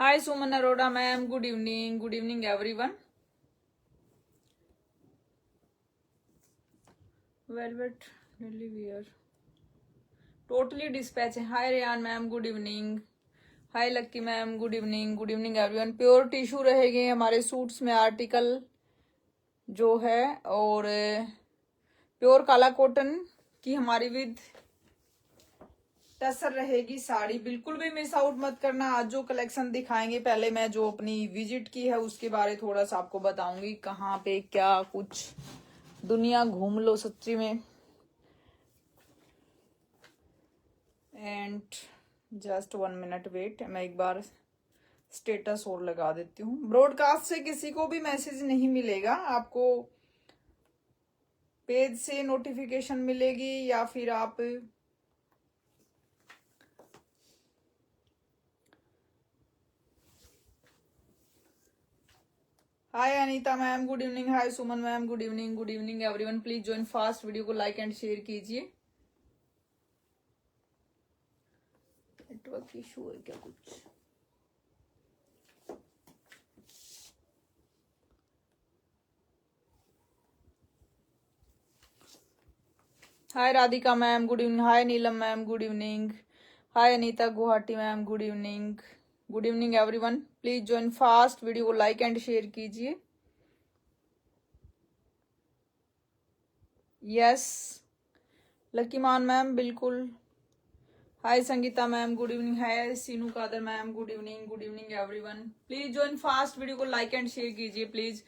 Hi Suman Arora ma'am, good evening everyone. Velvet daily wear. Totally dispatch. Hi Rayan ma'am, good evening. Hi Lucky ma'am, good evening everyone. Pure tissue रहेंगे हमारे suits में article जो है, और pure काला cotton की हमारी with tussar रहेगी साड़ी। बिल्कुल भी मिस आउट मत करना। आज जो कलेक्शन दिखाएंगे, पहले मैं जो अपनी विजिट की है उसके बारे थोड़ा सा आपको बताऊंगी, कहाँ पे क्या कुछ, दुनिया घूम लो सच्ची में। एंड जस्ट 1 मिनट वेट, मैं एक बार स्टेटस और लगा देती हूँ। ब्रॉडकास्ट से किसी को भी मैसेज नहीं मिलेगा, आपको पेज से नोटिफिकेशन मिलेगी या फिर आप hi Anita ma'am, good evening. Hi Suman ma'am, good evening everyone. Please join fast, video को लाइक एंड शेयर कीजिए। नेटवर्क इशू है क्या कुछ? Hi Radhika ma'am, good evening. Hi Neelam ma'am, good evening. Hi Anita Guwahati ma'am, good evening everyone. Please join fast, video को like and share कीजिए। Yes Lucky Maan ma'am, बिल्कुल। Hi Sangeeta ma'am, good evening. Hi Seenu Kadar ma'am, good evening everyone. Please join fast, video को like and share कीजिए please.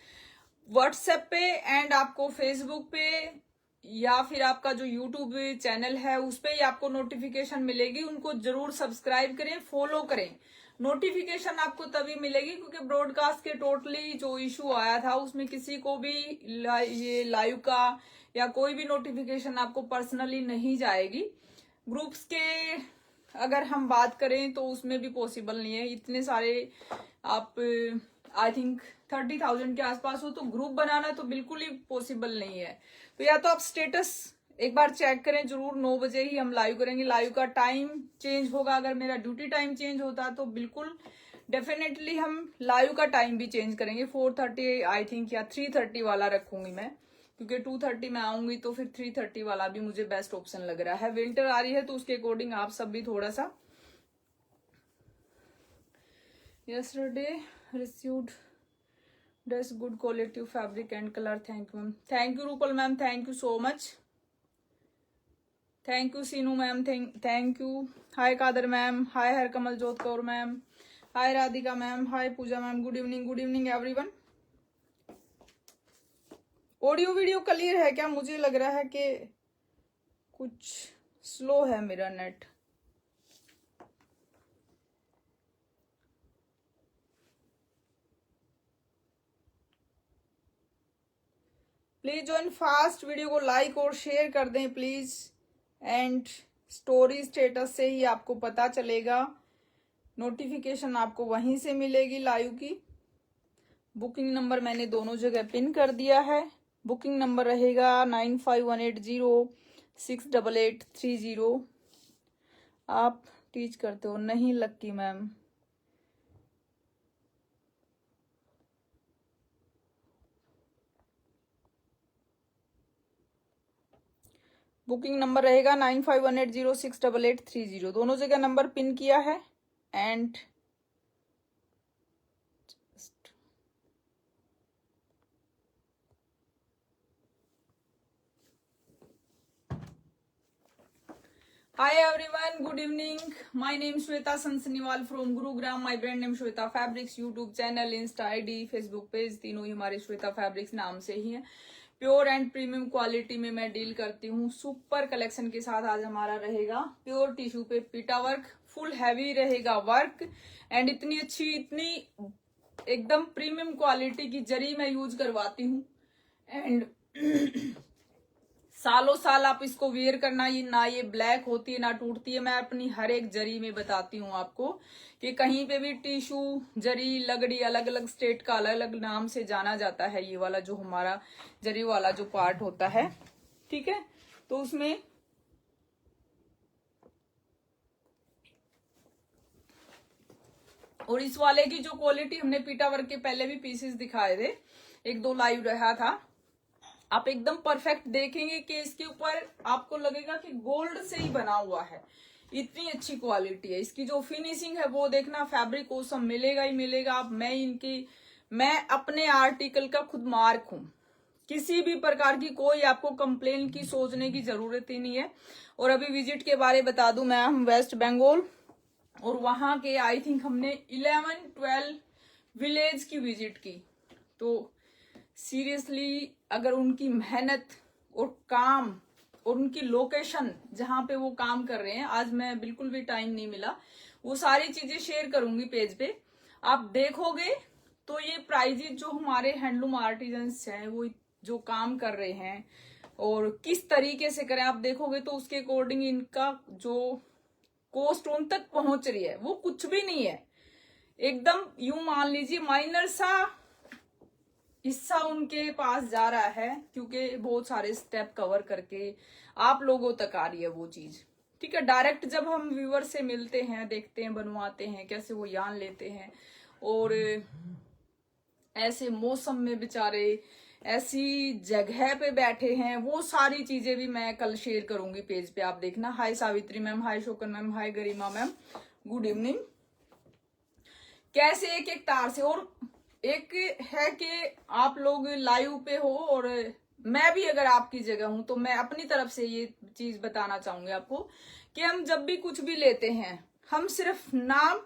WhatsApp पे and आपको Facebook पे या फिर आपका जो यूट्यूब चैनल है उस पे ही आपको नोटिफिकेशन मिलेगी। उनको जरूर सब्सक्राइब करें, फॉलो करें। नोटिफिकेशन आपको तभी मिलेगी क्योंकि ब्रॉडकास्ट के टोटली जो इशू आया था उसमें किसी को भी ये लाइव का या कोई भी नोटिफिकेशन आपको पर्सनली नहीं जाएगी। ग्रुप्स के अगर हम बात करें तो उसमें भी पॉसिबल नहीं है। इतने सारे आप आई थिंक 30,000 के आसपास हो तो ग्रुप बनाना तो बिल्कुल ही पॉसिबल नहीं है। तो या तो आप स्टेटस एक बार चेक करें जरूर। 9 बजे ही हम लाइव करेंगे। लाइव का टाइम चेंज होगा, अगर मेरा ड्यूटी टाइम चेंज होता तो बिल्कुल डेफिनेटली हम लाइव का टाइम भी चेंज करेंगे। 4:30 आई थिंक या 3:30 वाला रखूंगी मैं, क्योंकि 2:30 में आऊंगी तो फिर 3:30 वाला भी मुझे बेस्ट ऑप्शन लग रहा है। विंटर आ रही है तो उसके अकॉर्डिंग आप सब भी थोड़ा सा। Yesterday received dress, good quality fabric and colour, thank you ma'am. Thank you Rupal ma'am, thank you so much. Thank you Seenu ma'am, thank you. Hi Kadar ma'am, hi Harkamal Jot Kaur ma'am, hi Radhika ma'am, hi Pooja ma'am, good evening everyone. Audio video clear है क्या? मुझे लग रहा है कि कुछ slow है मेरा net. Please join fast, video को लाइक और शेयर कर दें प्लीज। एंड स्टोरी स्टेटस से ही आपको पता चलेगा, नोटिफिकेशन आपको वहीं से मिलेगी लाइव की। बुकिंग नंबर मैंने दोनों जगह पिन कर दिया है। बुकिंग नंबर रहेगा 9518068830। आप टीच करते हो? नहीं लक्की मैम। बुकिंग नंबर रहेगा 9518068830। दोनों जगह नंबर पिन किया है। And Hi everyone, good evening. My name is Shweta Sansaniwal from Gurugram. My brand name Shweta Fabrics, YouTube channel, Insta ID, Facebook page तीनों ही हमारे श्वेता फैब्रिक्स नाम से ही है। प्योर एंड प्रीमियम क्वालिटी में मैं डील करती हूँ। सुपर कलेक्शन के साथ आज हमारा रहेगा प्योर टिश्यू पे पीटा वर्क, फुल हैवी रहेगा वर्क। एंड इतनी अच्छी, इतनी एकदम प्रीमियम क्वालिटी की जरी मैं यूज करवाती हूँ। एंड सालों साल आप इसको वेयर करना, ये ना ये ब्लैक होती है ना टूटती है। मैं अपनी हर एक जरी में बताती हूँ आपको कि कहीं पे भी टिश्यू, जरी, लगड़ी अलग अलग स्टेट का अलग अलग नाम से जाना जाता है। ये वाला जो हमारा जरी वाला जो पार्ट होता है, ठीक है, तो उसमें और इस वाले की जो क्वालिटी, हमने पीटा वर्क के पहले भी पीसेस दिखाए थे, 1-2 लाइव रहा था, आप एकदम परफेक्ट देखेंगे कि इसके ऊपर आपको लगेगा कि गोल्ड से ही बना हुआ है, इतनी अच्छी क्वालिटी है। इसकी जो फिनिशिंग है वो देखना, फैब्रिक वो सब मिलेगा ही मिलेगा। आप मैं अपने आर्टिकल का खुद मार्क हूं, किसी भी प्रकार की कोई आपको कंप्लेन की सोचने की जरूरत ही नहीं है। और अभी विजिट के बारे बता दूं मैं, हम वेस्ट बंगाल और वहां के आई थिंक हमने 11-12 विलेज की विजिट की। तो सीरियसली अगर उनकी मेहनत और काम और उनकी लोकेशन जहां पे वो काम कर रहे हैं, आज मैं बिल्कुल भी टाइम नहीं मिला, वो सारी चीजें शेयर करूंगी पेज पे, आप देखोगे तो ये प्राइजेस जो हमारे हैंडलूम आर्टिजन्स हैं वो जो काम कर रहे हैं और किस तरीके से करें, आप देखोगे तो उसके अकॉर्डिंग इनका जो कॉस्ट उन तक पहुंच रही है वो कुछ भी नहीं है। एकदम यूं मान लीजिए माइनर सा हिस्सा उनके पास जा रहा है, क्योंकि बहुत सारे स्टेप कवर करके आप लोगों तक आ रही है वो चीज। ठीक है, डायरेक्ट जब हम व्यूअर से मिलते हैं, देखते हैं, बनवाते हैं, कैसे वो यान लेते हैं, और ऐसे मौसम में बेचारे ऐसी जगह पे बैठे हैं, वो सारी चीजें भी मैं कल शेयर करूंगी पेज पे, आप देखना। हाय सावित्री मैम, हाय शोकन मैम, हाय गरिमा मैम, गुड इवनिंग। कैसे एक एक तार से, और एक है कि आप लोग लाइव पे हो और मैं भी अगर आपकी जगह हूं तो मैं अपनी तरफ से ये चीज बताना चाहूंगी आपको कि हम जब भी कुछ भी लेते हैं, हम सिर्फ नाम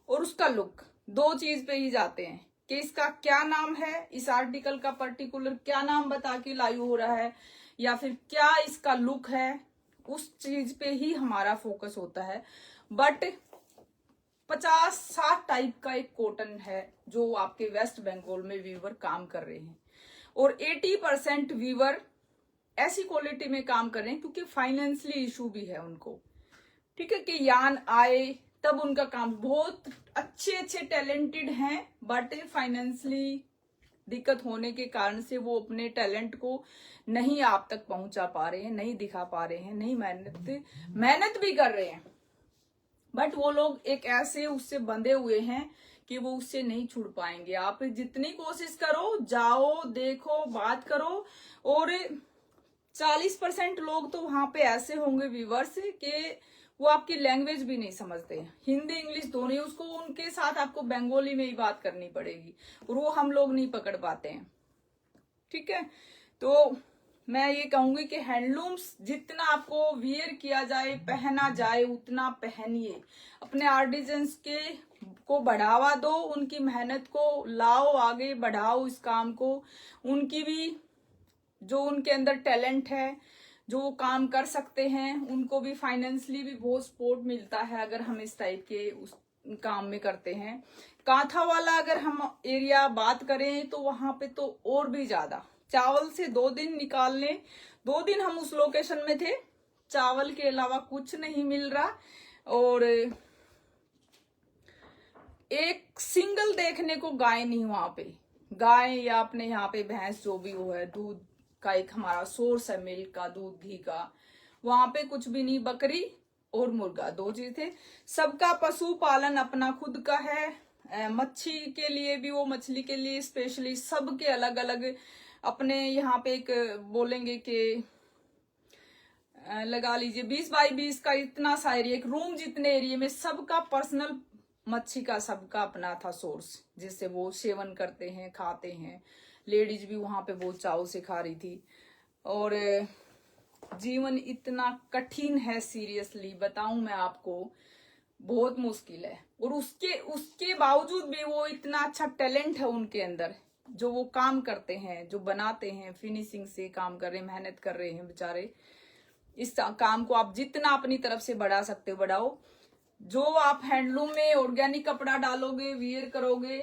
और उसका लुक, 2 चीज पे ही जाते हैं कि इसका क्या नाम है, इस आर्टिकल का पर्टिकुलर क्या नाम बता के लाइव हो रहा है, या फिर क्या इसका लुक है, उस चीज पे ही हमारा फोकस होता है। बट 50-60 टाइप का एक कॉटन है जो आपके वेस्ट बंगाल में वीवर काम कर रहे हैं, और 80% वीवर ऐसी क्वालिटी में काम कर रहे हैं क्योंकि फाइनेंशियली इशू भी है उनको। ठीक है, कि यान आए तब उनका काम, बहुत अच्छे टैलेंटेड हैं, बट फाइनेंशियली दिक्कत होने के कारण से वो अपने टैलेंट को नहीं आप तक पहुंचा पा रहे हैं, नहीं दिखा पा रहे हैं, नहीं मेहनत भी कर रहे हैं, बट वो लोग एक ऐसे उससे बंधे हुए हैं कि वो उससे नहीं छुड़ पाएंगे। आप जितनी कोशिश करो, जाओ, देखो, बात करो, और 40% लोग तो वहां पे ऐसे होंगे व्यूवर्स कि वो आपकी लैंग्वेज भी नहीं समझते हैं, हिंदी इंग्लिश दोनों, उसको उनके साथ आपको बंगाली में ही बात करनी पड़ेगी, और वो हम लोग नहीं पकड़ पाते हैं। ठीक है, तो मैं ये कहूंगी कि हैंडलूम्स जितना आपको वियर किया जाए, पहना जाए, उतना पहनिए, अपने आर्टिजन्स के को बढ़ावा दो, उनकी मेहनत को लाओ आगे, बढ़ाओ इस काम को, उनकी भी जो उनके अंदर टैलेंट है, जो वो काम कर सकते हैं, उनको भी फाइनेंशियली भी बहुत सपोर्ट मिलता है अगर हम इस टाइप के उस काम में करते हैं। कांथा वाला अगर हम एरिया बात करें तो वहां पे तो और भी ज्यादा, चावल से 2 दिन निकालने, 2 दिन हम उस लोकेशन में थे, चावल के अलावा कुछ नहीं मिल रहा, और एक सिंगल देखने को गाय नहीं वहां पे, गाय या अपने यहाँ पे भैंस जो भी वो है, दूध का एक हमारा सोर्स है, मिल्क का, दूध घी का, वहां पे कुछ भी नहीं, बकरी और मुर्गा 2 चीज थे। सबका पशु पालन अपना खुद का है, मच्छी के लिए भी, वो मछली के लिए स्पेशली, सबके अलग अलग अपने यहाँ पे एक बोलेंगे कि लगा लीजिए 20x20 का इतना सा एरिया, एक रूम जितने एरिया में सबका पर्सनल मच्छी का सबका अपना था सोर्स, जिससे वो सेवन करते हैं, खाते हैं। लेडीज भी वहां पे बहुत चाव से खा रही थी। और जीवन इतना कठिन है, सीरियसली बताऊं मैं आपको, बहुत मुश्किल है, और उसके बावजूद भी वो इतना अच्छा टैलेंट है उनके अंदर, जो वो काम करते हैं, जो बनाते हैं, फिनिशिंग से काम कर रहे हैं, मेहनत कर रहे हैं बेचारे। इस काम को आप जितना अपनी तरफ से बढ़ा सकते हो बढ़ाओ। जो आप हैंडलूम में ऑर्गेनिक कपड़ा डालोगे, वियर करोगे,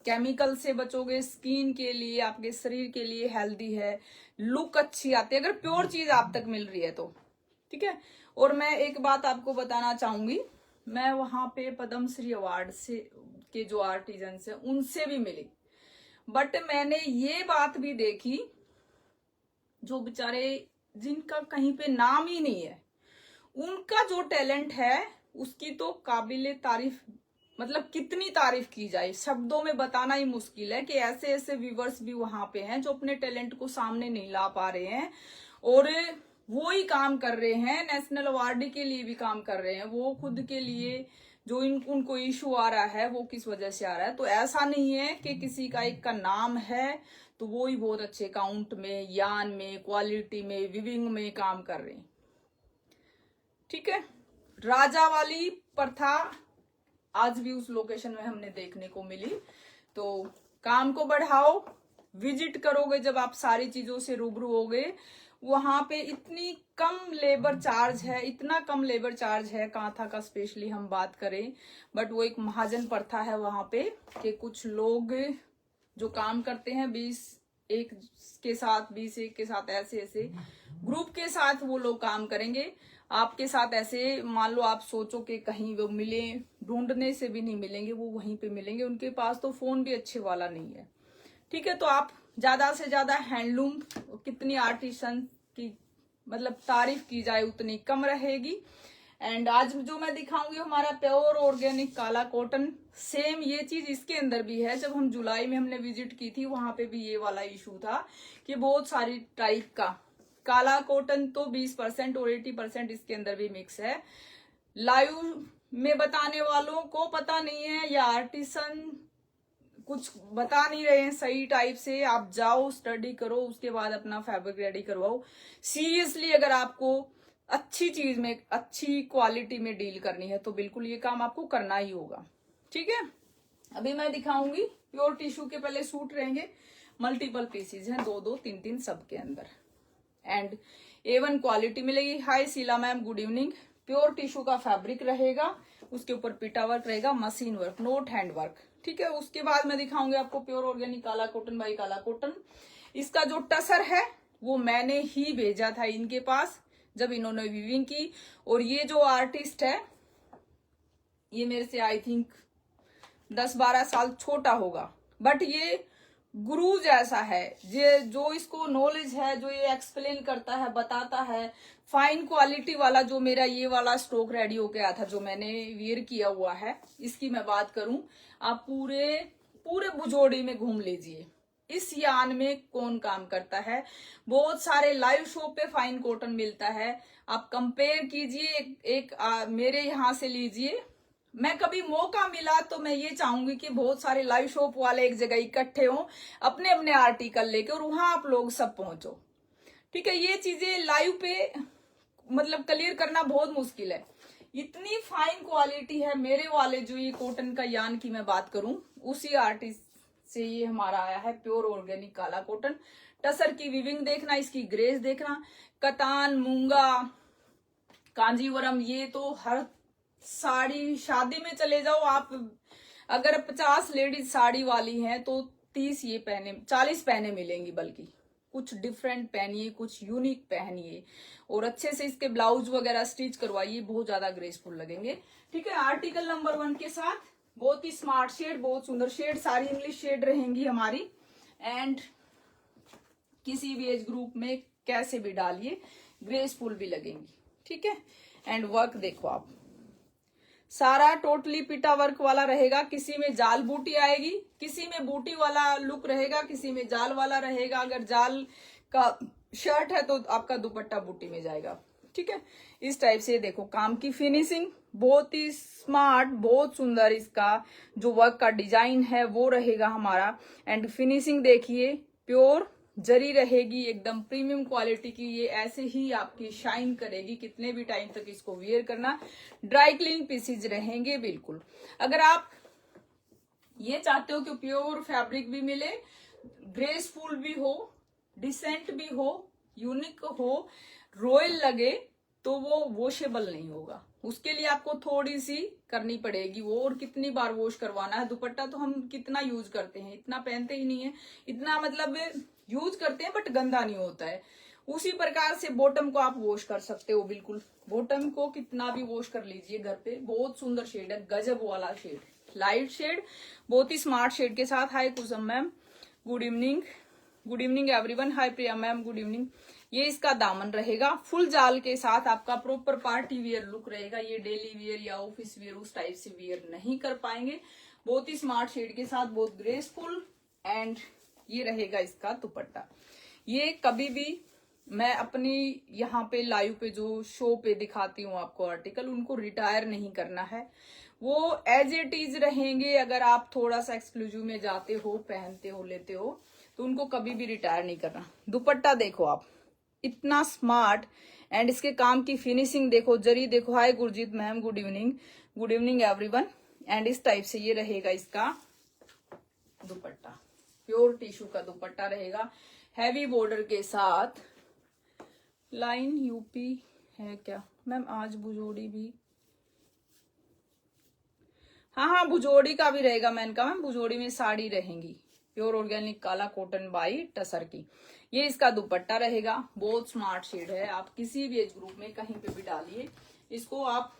केमिकल से बचोगे, स्किन के लिए, आपके शरीर के लिए हेल्दी है, लुक अच्छी आती है अगर प्योर चीज आप तक मिल रही है तो। ठीक है, और मैं एक बात आपको बताना चाहूंगी, मैं वहां पे पद्मश्री अवार्ड से के जो आर्टिजन्स है उनसे भी मिली, बट मैंने ये बात भी देखी, जो बेचारे जिनका कहीं पे नाम ही नहीं है, उनका जो टैलेंट है उसकी तो काबिले तारीफ मतलब कितनी तारीफ की जाए, शब्दों में बताना ही मुश्किल है कि ऐसे ऐसे व्यूवर्स भी वहां पे हैं जो अपने टैलेंट को सामने नहीं ला पा रहे हैं और वो ही काम कर रहे हैं, नेशनल अवार्ड के लिए भी काम कर रहे हैं। वो खुद के लिए जो उनको इशू आ रहा है वो किस वजह से आ रहा है, तो ऐसा नहीं है कि किसी का एक का नाम है तो वो ही बहुत अच्छे अकाउंट में, यान में, क्वालिटी में, विविंग में काम कर रहे हैं। ठीक है, राजा वाली प्रथा आज भी उस लोकेशन में हमने देखने को मिली। तो काम को बढ़ाओ, विजिट करोगे जब आप सारी चीजों से रूबरू होगे। वहां पे इतनी कम लेबर चार्ज है, इतना कम लेबर चार्ज है, कांथा का स्पेशली हम बात करें, बट वो एक महाजन प्रथा है वहां पे कि कुछ लोग जो काम करते हैं 20 एक के साथ, 20 एक के साथ, ऐसे ऐसे ग्रुप के साथ वो लोग काम करेंगे। आपके साथ ऐसे मान लो आप सोचो कि कहीं वो मिले, ढूंढने से भी नहीं मिलेंगे, वो वहीं पे मिलेंगे। उनके पास तो फोन भी अच्छे वाला नहीं है। ठीक है, तो आप ज्यादा से ज्यादा हैंडलूम, कितनी आर्टिसन की मतलब तारीफ की जाए उतनी कम रहेगी। एंड आज जो मैं दिखाऊंगी हमारा pure organic Kala cotton, same ये चीज इसके अंदर भी है। जब हम जुलाई में हमने विजिट की थी वहां पे भी ये वाला इशू था कि बहुत सारी टाइप का काला कॉटन तो 20% और 80% इसके अंदर भी मिक्स है। लाइव में बताने वालों को पता नहीं है या आर्टिसन कुछ बता नहीं रहे हैं सही टाइप से। आप जाओ, स्टडी करो, उसके बाद अपना फैब्रिक रेडी करवाओ। सीरियसली अगर आपको अच्छी चीज में, अच्छी क्वालिटी में डील करनी है तो बिल्कुल ये काम आपको करना ही होगा। ठीक है, अभी मैं दिखाऊंगी प्योर टिश्यू के पहले सूट रहेंगे, मल्टीपल पीसीज हैं, 2-2, 3-3 सबके अंदर, एंड A1 क्वालिटी मिलेगी। Hi Sheela ma'am, good evening. Pure tissue का फैब्रिक रहेगा, उसके ऊपर पिटा वर्क रहेगा, machine work, not hand work. ठीक है, उसके बाद मैं दिखाऊंगी आपको pure organic Kala cotton by Kala cotton. इसका जो टसर है वो मैंने ही भेजा था इनके पास जब इन्होंने वीविंग की। और ये जो आर्टिस्ट है ये मेरे से आई थिंक 10-12 साल छोटा होगा, बट ये गुरु जैसा है। ये जो इसको नॉलेज है, जो ये एक्सप्लेन करता है, बताता है, फाइन क्वालिटी वाला जो मेरा ये वाला स्टॉक रेडी होके आया था जो मैंने वियर किया हुआ है, इसकी मैं बात करूं, आप पूरे बुजोड़ी में घूम लीजिए। इस यान में कौन काम करता है, बहुत सारे लाइव शॉप पे फाइन कॉटन मिलता है, आप कंपेयर कीजिए, मेरे यहां से लीजिए। मैं कभी मौका मिला तो मैं ये चाहूंगी कि बहुत सारे लाइव शॉप वाले एक जगह इकट्ठे हों, अपने अपने आर्टिकल लेके, और वहां आप लोग सब पहुंचो। ठीक है, ये चीजें लाइव पे मतलब क्लियर करना बहुत मुश्किल है। इतनी फाइन क्वालिटी है मेरे वाले जो ये कॉटन का यान की मैं बात करूं, उसी आर्टिस्ट से ये हमारा आया है pure organic Kala cotton. Tussar की विविंग देखना, इसकी ग्रेस देखना, कतान, मूंगा, कांजीवरम, ये तो हर साड़ी, शादी में चले जाओ आप, अगर 50 लेडीज साड़ी वाली हैं तो 30 ये पहने, 40 पहने मिलेंगी। बल्कि कुछ डिफरेंट पहनिए, कुछ यूनिक पहनिए, और अच्छे से इसके ब्लाउज वगैरह स्टिच करवाइए, बहुत ज्यादा ग्रेसफुल लगेंगे। ठीक है, आर्टिकल नंबर 1 के साथ बहुत ही स्मार्ट शेड, बहुत सुंदर शेड, सारी इंग्लिश शेड रहेंगी हमारी, एंड किसी भी एज ग्रुप में कैसे भी डालिए ग्रेसफुल भी लगेंगी। ठीक है, एंड वर्क देखो आप, सारा टोटली पिटा वर्क वाला रहेगा। किसी में जाल बूटी आएगी, किसी में बूटी वाला लुक रहेगा, किसी में जाल वाला रहेगा। अगर जाल का शर्ट है तो आपका दुपट्टा बूटी में जाएगा। ठीक है, इस टाइप से देखो काम की फिनिशिंग बहुत ही स्मार्ट, बहुत सुंदर। इसका जो वर्क का डिजाइन है वो रहेगा हमारा, एंड फिनिशिंग देखिए, प्योर जरी रहेगी, एकदम प्रीमियम क्वालिटी की। ये ऐसे ही आपकी शाइन करेगी कितने भी टाइम तक इसको वियर करना। ड्राई क्लीन पीसीज रहेंगे बिल्कुल। अगर आप ये चाहते हो कि प्योर फैब्रिक भी मिले, ग्रेसफुल भी हो, डिसेंट भी हो, यूनिक हो, रॉयल लगे, तो वो वॉशेबल नहीं होगा। उसके लिए आपको थोड़ी सी करनी पड़ेगी वो, और कितनी बार वॉश करवाना है। दुपट्टा तो हम कितना यूज करते हैं, इतना पहनते ही नहीं है, इतना मतलब यूज करते हैं बट गंदा नहीं होता है। उसी प्रकार से बॉटम को आप वॉश कर सकते हो, बिल्कुल बॉटम को कितना भी वॉश कर लीजिए घर पे। बहुत सुंदर शेड है, गजब वाला शेड, लाइट शेड, बहुत ही स्मार्ट शेड के साथ। Hi Kusum ma'am, good evening, good evening everyone. Hi Priya ma'am, good evening. ये इसका दामन रहेगा, फुल जाल के साथ आपका प्रॉपर पार्टी वियर लुक रहेगा। ये डेली वियर या ऑफिस वियर उस टाइप से वियर नहीं कर पाएंगे। बहुत ही स्मार्ट शेड के साथ, बहुत ग्रेसफुल। एंड ये रहेगा इसका दुपट्टा। ये कभी भी मैं अपनी यहाँ पे लाइव पे जो शो पे दिखाती हूँ आपको आर्टिकल, उनको रिटायर नहीं करना है, वो एज इट इज रहेंगे। अगर आप थोड़ा सा एक्सक्लूसिव में जाते हो, पहनते हो, लेते हो, तो उनको कभी भी रिटायर नहीं करना। दुपट्टा देखो आप, इतना स्मार्ट। एंड इसके काम की फिनिशिंग देखो, जरी देखो। Hi Gurjeet ma'am, good evening everyone. And इस टाइप से ये रहेगा इसका दुपट्टा, प्योर टिश्यू का दुपट्टा रहेगा, हैवी बॉर्डर के साथ। लाइन यूपी है क्या मैम? आज भुजोड़ी भी, हाँ भुजोड़ी का भी रहेगा मैंने कहा मैम, भुजोड़ी में साड़ी रहेंगी, pure organic Kala cotton by tussar की। ये इसका दुपट्टा रहेगा, बहुत स्मार्ट शेड है। आप किसी भी एज ग्रुप में कहीं पे भी डालिए इसको। आप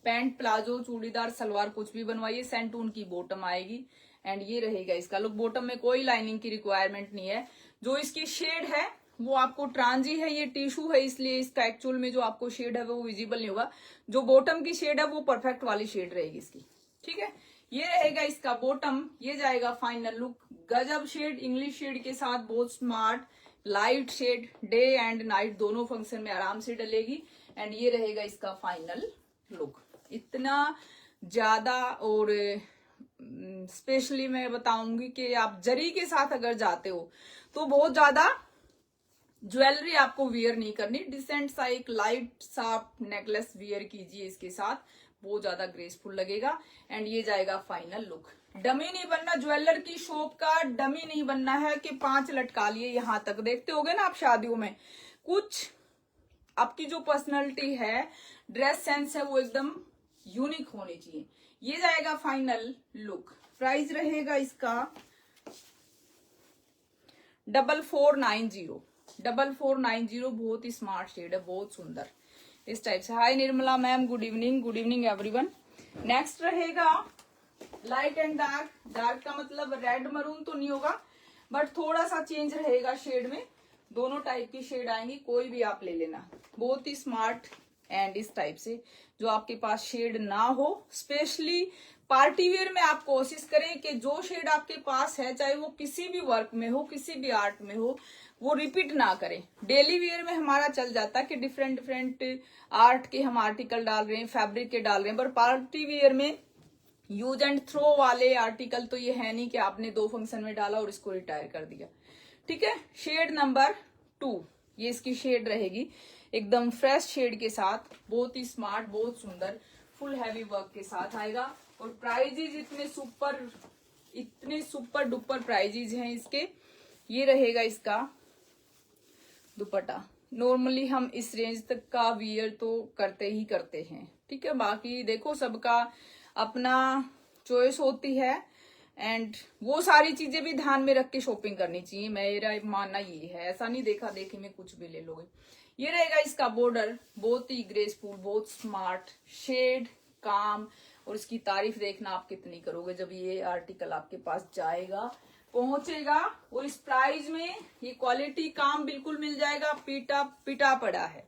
पैंट, प्लाजो, चूड़ीदार, सलवार कुछ भी बनवाइए। सेंटून की बॉटम आएगी। एंड ये रहेगा इसका लुक। बॉटम में कोई लाइनिंग की रिक्वायरमेंट नहीं है। जो इसकी शेड है वो आपको ट्रांजी है, ये टिश्यू है, इसलिए इसका एक्चुअल में जो आपको शेड है वो विजिबल नहीं होगा। जो बॉटम की शेड है वो परफेक्ट वाली शेड रहेगी इसकी, ठीक है। ये रहेगा इसका बॉटम। ये जाएगा फाइनल लुक, गजब शेड, इंग्लिश शेड के साथ, बहुत smart light shade. Day and night दोनों फंक्शन में आराम से डलेगी। एंड ये रहेगा इसका फाइनल लुक। इतना ज्यादा, और स्पेशली मैं बताऊंगी कि आप जरी के साथ अगर जाते हो तो बहुत ज्यादा ज्वेलरी आपको वियर नहीं करनी। डिसेंट सा एक लाइट सा नेकलेस वियर कीजिए इसके साथ, बहुत ज्यादा ग्रेसफुल लगेगा। एंड ये जाएगा फाइनल लुक। डमी नहीं बनना, ज्वेलर की शॉप का डमी नहीं बनना है कि 5 लटका लिए यहां तक। देखते होगे ना आप शादियों में, कुछ आपकी जो पर्सनैलिटी है, ड्रेस सेंस है, वो एकदम यूनिक होनी चाहिए। ये जाएगा फाइनल लुक। प्राइस रहेगा इसका 4490। बहुत ही स्मार्ट शेड है, बहुत सुंदर इस टाइप से। Hi Nirmala ma'am, good evening everyone. Next रहेगा लाइट एंड डार्क। डार्क का मतलब रेड मरून तो नहीं होगा, बट थोड़ा सा चेंज रहेगा शेड में। दोनों टाइप की शेड आएंगी, कोई भी आप ले लेना। बहुत ही स्मार्ट। एंड इस टाइप से जो आपके पास शेड ना हो, स्पेशली पार्टी वेयर में आप कोशिश करें कि जो शेड आपके पास है, चाहे वो किसी भी वर्क में हो, किसी भी आर्ट में हो, वो रिपीट ना करें। डेली वेयर में हमारा चल जाता है कि डिफरेंट आर्ट के हम आर्टिकल डाल रहे हैं, फैब्रिक के डाल रहे हैं, पर पार्टी वेयर में यूज एंड थ्रो वाले आर्टिकल तो ये है नहीं कि आपने 2 फंक्शन में डाला और इसको रिटायर कर दिया, ठीक है। शेड नंबर 2, ये इसकी शेड रहेगी, एकदम फ्रेश शेड के साथ, बहुत ही स्मार्ट, बहुत सुंदर, फुल हैवी वर्क के साथ आएगा। और प्राइजेज इतने सुपर डुपर प्राइजेज हैं इसके। ये रहेगा इसका दुपट्टा। नॉर्मली हम इस रेंज तक का वियर तो करते ही करते हैं, ठीक है। बाकी देखो, सबका अपना चॉइस होती है। एंड वो सारी चीजें भी ध्यान में रख के शॉपिंग करनी चाहिए, मेरा मानना ये है। ऐसा नहीं देखा देखी में कुछ भी ले लोगे। ये रहेगा इसका बॉर्डर, बहुत ही ग्रेसफुल, बहुत स्मार्ट शेड, काम। और इसकी तारीफ देखना आप कितनी करोगे जब ये आर्टिकल आपके पास जाएगा, पहुंचेगा। और इस प्राइस में ये क्वालिटी काम बिल्कुल मिल जाएगा। पिटा पड़ा है,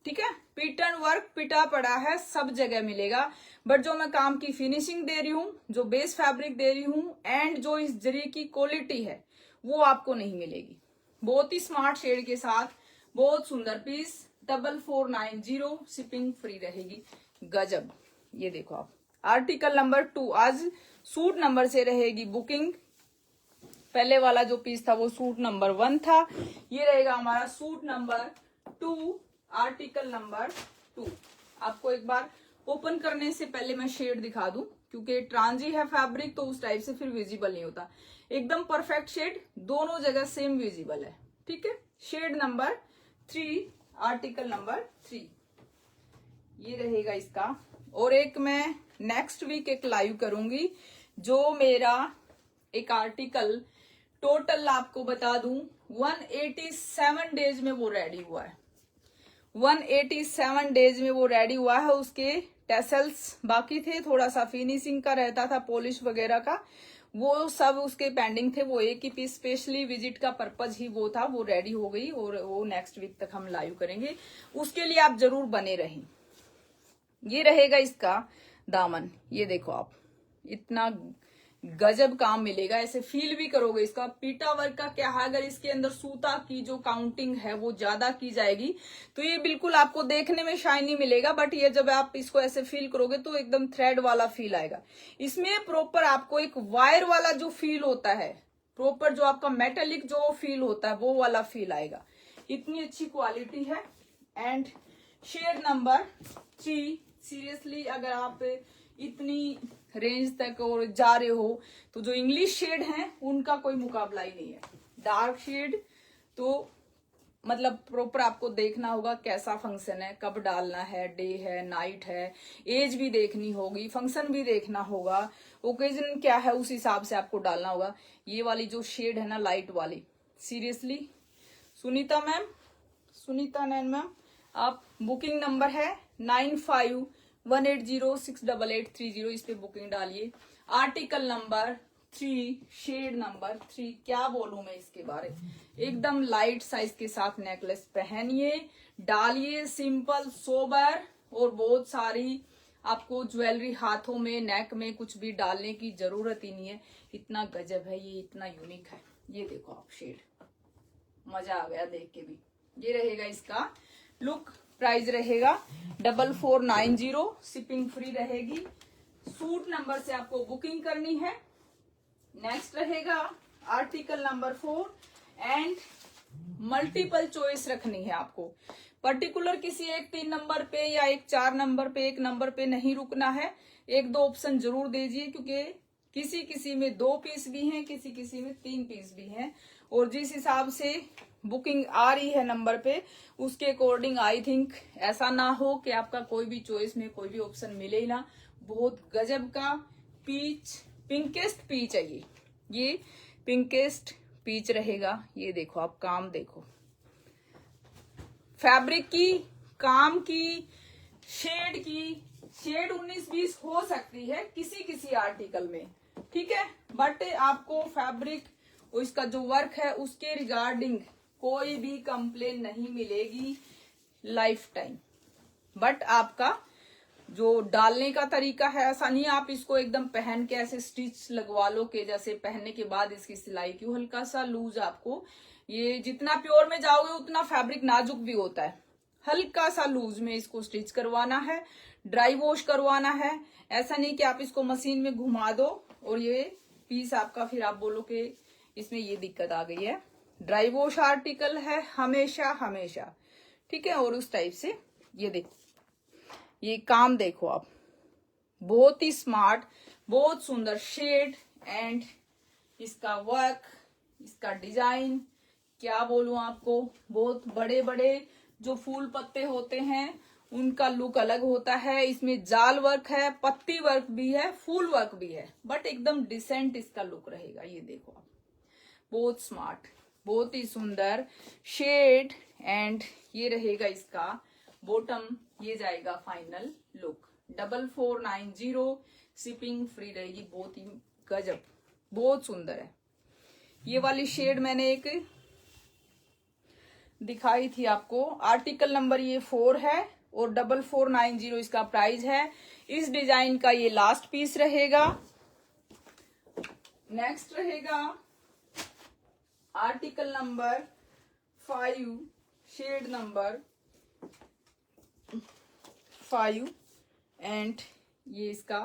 ठीक है, पैटर्न वर्क पिटा पड़ा है, सब जगह मिलेगा। बट जो मैं काम की फिनिशिंग दे रही हूँ, जो बेस फैब्रिक दे रही हूँ, एंड जो इस जरी की क्वालिटी है, वो आपको नहीं मिलेगी। बहुत ही स्मार्ट शेड के साथ, बहुत सुंदर पीस। 4490, शिपिंग फ्री रहेगी। गजब। ये देखो आप, आर्टिकल नंबर 2। आज सूट नंबर से रहेगी बुकिंग। पहले वाला जो पीस था वो सूट नंबर 1 था। ये रहेगा हमारा सूट नंबर 2, आर्टिकल नंबर 2। आपको एक बार ओपन करने से पहले मैं शेड दिखा दूं, क्योंकि ट्रांजी है फैब्रिक, तो उस टाइप से फिर विजिबल नहीं होता। एकदम परफेक्ट शेड, दोनों जगह सेम विजिबल है, ठीक है। शेड नंबर 3, आर्टिकल नंबर 3, ये रहेगा इसका। और एक मैं नेक्स्ट वीक एक लाइव करूंगी, जो मेरा एक आर्टिकल टोटल आपको बता दूं 187 डेज में वो रेडी हुआ है। 187 डेज में वो रेडी हुआ है। उसके टेसल्स बाकी थे, थोड़ा सा फिनिशिंग का रहता था, पॉलिश वगैरह का, वो सब उसके पेंडिंग थे, वो एक ही पीस स्पेशली विजिट का पर्पज ही वो था, वो रेडी हो गई और वो नेक्स्ट वीक तक हम लाइव करेंगे, उसके लिए आप जरूर बने रहें। ये रहेगा इसका दामन, ये देखो आप, इतना गजब काम मिलेगा, ऐसे फील भी करोगे। इसका पीटा वर्क का क्या है, अगर इसके अंदर सूता की जो काउंटिंग है वो ज्यादा की जाएगी तो ये बिल्कुल आपको देखने में शाइनी मिलेगा, बट ये जब आप इसको ऐसे फील करोगे तो एकदम थ्रेड वाला फील आएगा। इसमें प्रॉपर आपको एक वायर वाला जो फील होता है, प्रॉपर जो आपका मेटेलिक जो फील होता है वो वाला फील आएगा। इतनी अच्छी क्वालिटी है। एंड शेड नंबर 3, सीरियसली अगर आप इतनी रेंज तक और जा रहे हो तो जो इंग्लिश शेड हैं उनका कोई मुकाबला ही नहीं है। डार्क शेड तो मतलब प्रॉपर आपको देखना होगा कैसा फंक्शन है, कब डालना है, डे है, नाइट है, एज भी देखनी होगी, फंक्शन भी देखना होगा, ओकेजन क्या है, उस हिसाब से आपको डालना होगा। ये वाली जो शेड है ना लाइट वाली, सीरियसली सुनीता नैन मैम, आप बुकिंग नंबर है 9518068830, इस पे बुकिंग डालिए। आर्टिकल नंबर 3, शेड नंबर 3, क्या बोलूं मैं इसके बारे, एकदम लाइट साइज के साथ नेकलेस पहनिए, डालिए, सिंपल सोबर, और बहुत सारी आपको ज्वेलरी हाथों में, नेक में कुछ भी डालने की जरूरत ही नहीं है। इतना गजब है ये, इतना यूनिक है। ये देखो आप शेड, मजा आ गया देख के भी। ये रहेगा इसका लुक, प्राइस रहेगा 4490, शिपिंग फ्री रहेगी। सूट नंबर से आपको बुकिंग करनी है। नेक्स्ट रहेगा article number 4, and multiple choice रखनी है आपको, पर्टिकुलर किसी एक 3 नंबर पे या एक 4 नंबर पे, एक नंबर पे नहीं रुकना है, 1-2 ऑप्शन जरूर दीजिए, क्योंकि किसी किसी में 2 पीस भी हैं, किसी किसी में 3 पीस भी हैं, और जिस हिसाब से बुकिंग आ रही है नंबर पे उसके अकॉर्डिंग आई थिंक ऐसा ना हो कि आपका कोई भी चॉइस में कोई भी ऑप्शन मिले ही ना। बहुत गजब का पीच, पिंकेस्ट पीच है ये पिंकेस्ट पीच रहेगा। ये देखो आप, काम देखो, फैब्रिक की, काम की, शेड की, शेड 19-20 हो सकती है किसी किसी आर्टिकल में, ठीक है, बट आपको फैब्रिक और इसका जो वर्क है उसके रिगार्डिंग कोई भी कंप्लेन नहीं मिलेगी लाइफ टाइम। बट आपका जो डालने का तरीका है ऐसा नहीं, आप इसको एकदम पहन के ऐसे स्टिच लगवा लो कि जैसे पहनने के बाद इसकी सिलाई क्यों, हल्का सा लूज आपको, ये जितना प्योर में जाओगे उतना फैब्रिक नाजुक भी होता है, हल्का सा लूज में इसको स्टिच करवाना है, ड्राई वॉश करवाना है। ऐसा नहीं कि आप इसको मशीन में घुमा दो और ये पीस आपका फिर आप बोलो कि इसमें ये दिक्कत आ गई है। ड्राई वॉश आर्टिकल है हमेशा, ठीक है। और उस टाइप से ये देखो, ये काम देखो आप, बहुत ही स्मार्ट, बहुत सुंदर शेड, एंड इसका वर्क, इसका डिजाइन, क्या बोलूं आपको, बहुत बड़े बड़े जो फूल पत्ते होते हैं उनका लुक अलग होता है। इसमें जाल वर्क है, पत्ती वर्क भी है, फूल वर्क भी है, बट एकदम डिसेंट इसका लुक रहेगा। ये देखो आप, बहुत स्मार्ट, बहुत ही सुंदर शेड, एंड ये रहेगा इसका बॉटम, ये जाएगा फाइनल लुक 4490, शिपिंग फ्री रहेगी। बहुत ही गजब, बहुत सुंदर है। ये वाली शेड मैंने एक दिखाई थी आपको, आर्टिकल नंबर ये 4 है और 4490 इसका प्राइस है। इस डिजाइन का ये लास्ट पीस रहेगा। नेक्स्ट रहेगा article number 5, shade number 5, and ये इसका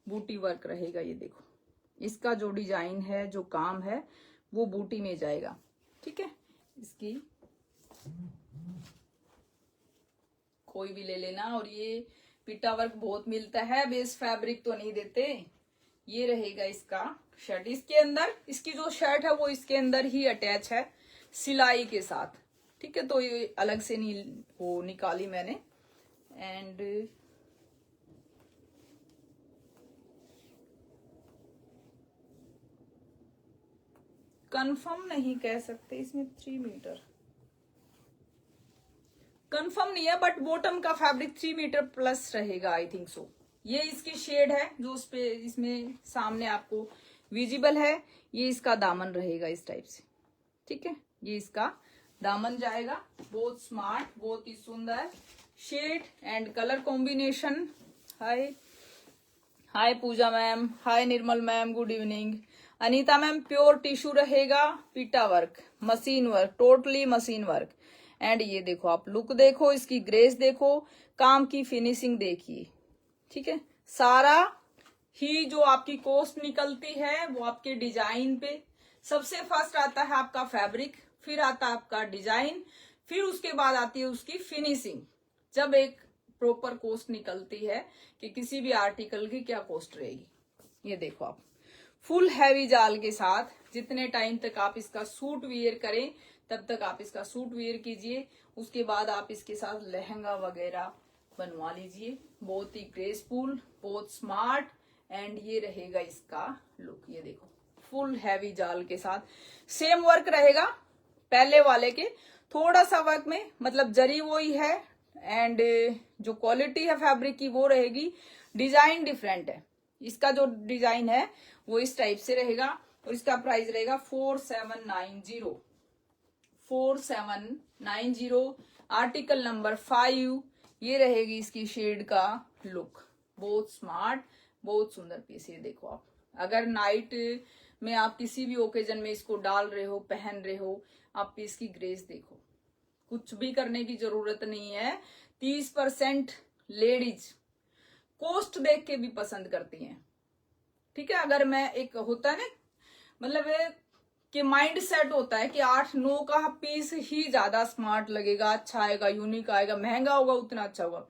बूटी वर्क रहेगा। ये देखो, इसका जो डिजाइन है, जो काम है वो बूटी में जाएगा, ठीक है। इसकी कोई भी ले लेना, और ये पिटा वर्क बहुत मिलता है, बेस फैब्रिक तो नहीं देते। ये रहेगा इसका शर्ट, इसके अंदर इसकी जो शर्ट है वो इसके अंदर ही अटैच है सिलाई के साथ, ठीक है। तो ये अलग से नहीं वो निकाली मैंने। एंड कंफर्म नहीं कह सकते, इसमें 3 मीटर कंफर्म नहीं है, बट बॉटम का फैब्रिक 3 मीटर प्लस रहेगा, आई थिंक सो। ये इसकी शेड है जो उस पे इसमें सामने आपको विजिबल है। ये इसका दामन रहेगा इस टाइप से, ठीक है, ये इसका दामन जाएगा। बहुत स्मार्ट, बहुत ही सुंदर shade and colour combination. Hi Pooja ma'am, hi Nirmal ma'am, good evening. Anita ma'am, pure tissue रहेगा, पीटा work, machine work, totally machine work. And ये देखो आप लुक देखो, इसकी ग्रेस देखो, काम की फिनिशिंग देखिए, ठीक है। सारा ही जो आपकी कॉस्ट निकलती है वो आपके डिजाइन पे, सबसे फर्स्ट आता है आपका फैब्रिक, फिर आता है आपका डिजाइन, फिर उसके बाद आती है उसकी फिनिशिंग। जब एक प्रॉपर कॉस्ट निकलती है कि किसी भी आर्टिकल की क्या कॉस्ट रहेगी। ये देखो आप फुल हैवी जाल के साथ, जितने टाइम तक आप इसका सूट वियर करें तब तक आप इसका सूट वियर कीजिए, उसके बाद आप इसके साथ लहंगा वगैरह बनवा लीजिए। बहुत ही ग्रेसफुल, बहुत स्मार्ट एंड ये रहेगा इसका लुक। ये देखो फुल हैवी जाल के साथ, सेम वर्क रहेगा पहले वाले के, थोड़ा सा वर्क में मतलब जरी वही है एंड जो क्वालिटी है फैब्रिक की वो रहेगी, डिजाइन डिफरेंट है। इसका जो डिजाइन है वो इस टाइप से रहेगा और इसका प्राइस रहेगा 4790, 4790, आर्टिकल नंबर 5। ये रहेगी इसकी शेड का लुक, बहुत स्मार्ट, बहुत सुंदर पीस। ये देखो आप अगर नाइट में आप किसी भी ओकेजन में इसको डाल रहे हो, पहन रहे हो, आप इसकी ग्रेस देखो, कुछ भी करने की जरूरत नहीं है। 30% लेडीज कॉस्ट देख के भी पसंद करती हैं, ठीक है। अगर मैं एक होता है ना, मतलब कि माइंड सेट होता है कि 8-9 का पीस ही ज्यादा स्मार्ट लगेगा, अच्छा आएगा, यूनिक आएगा, महंगा होगा उतना अच्छा होगा।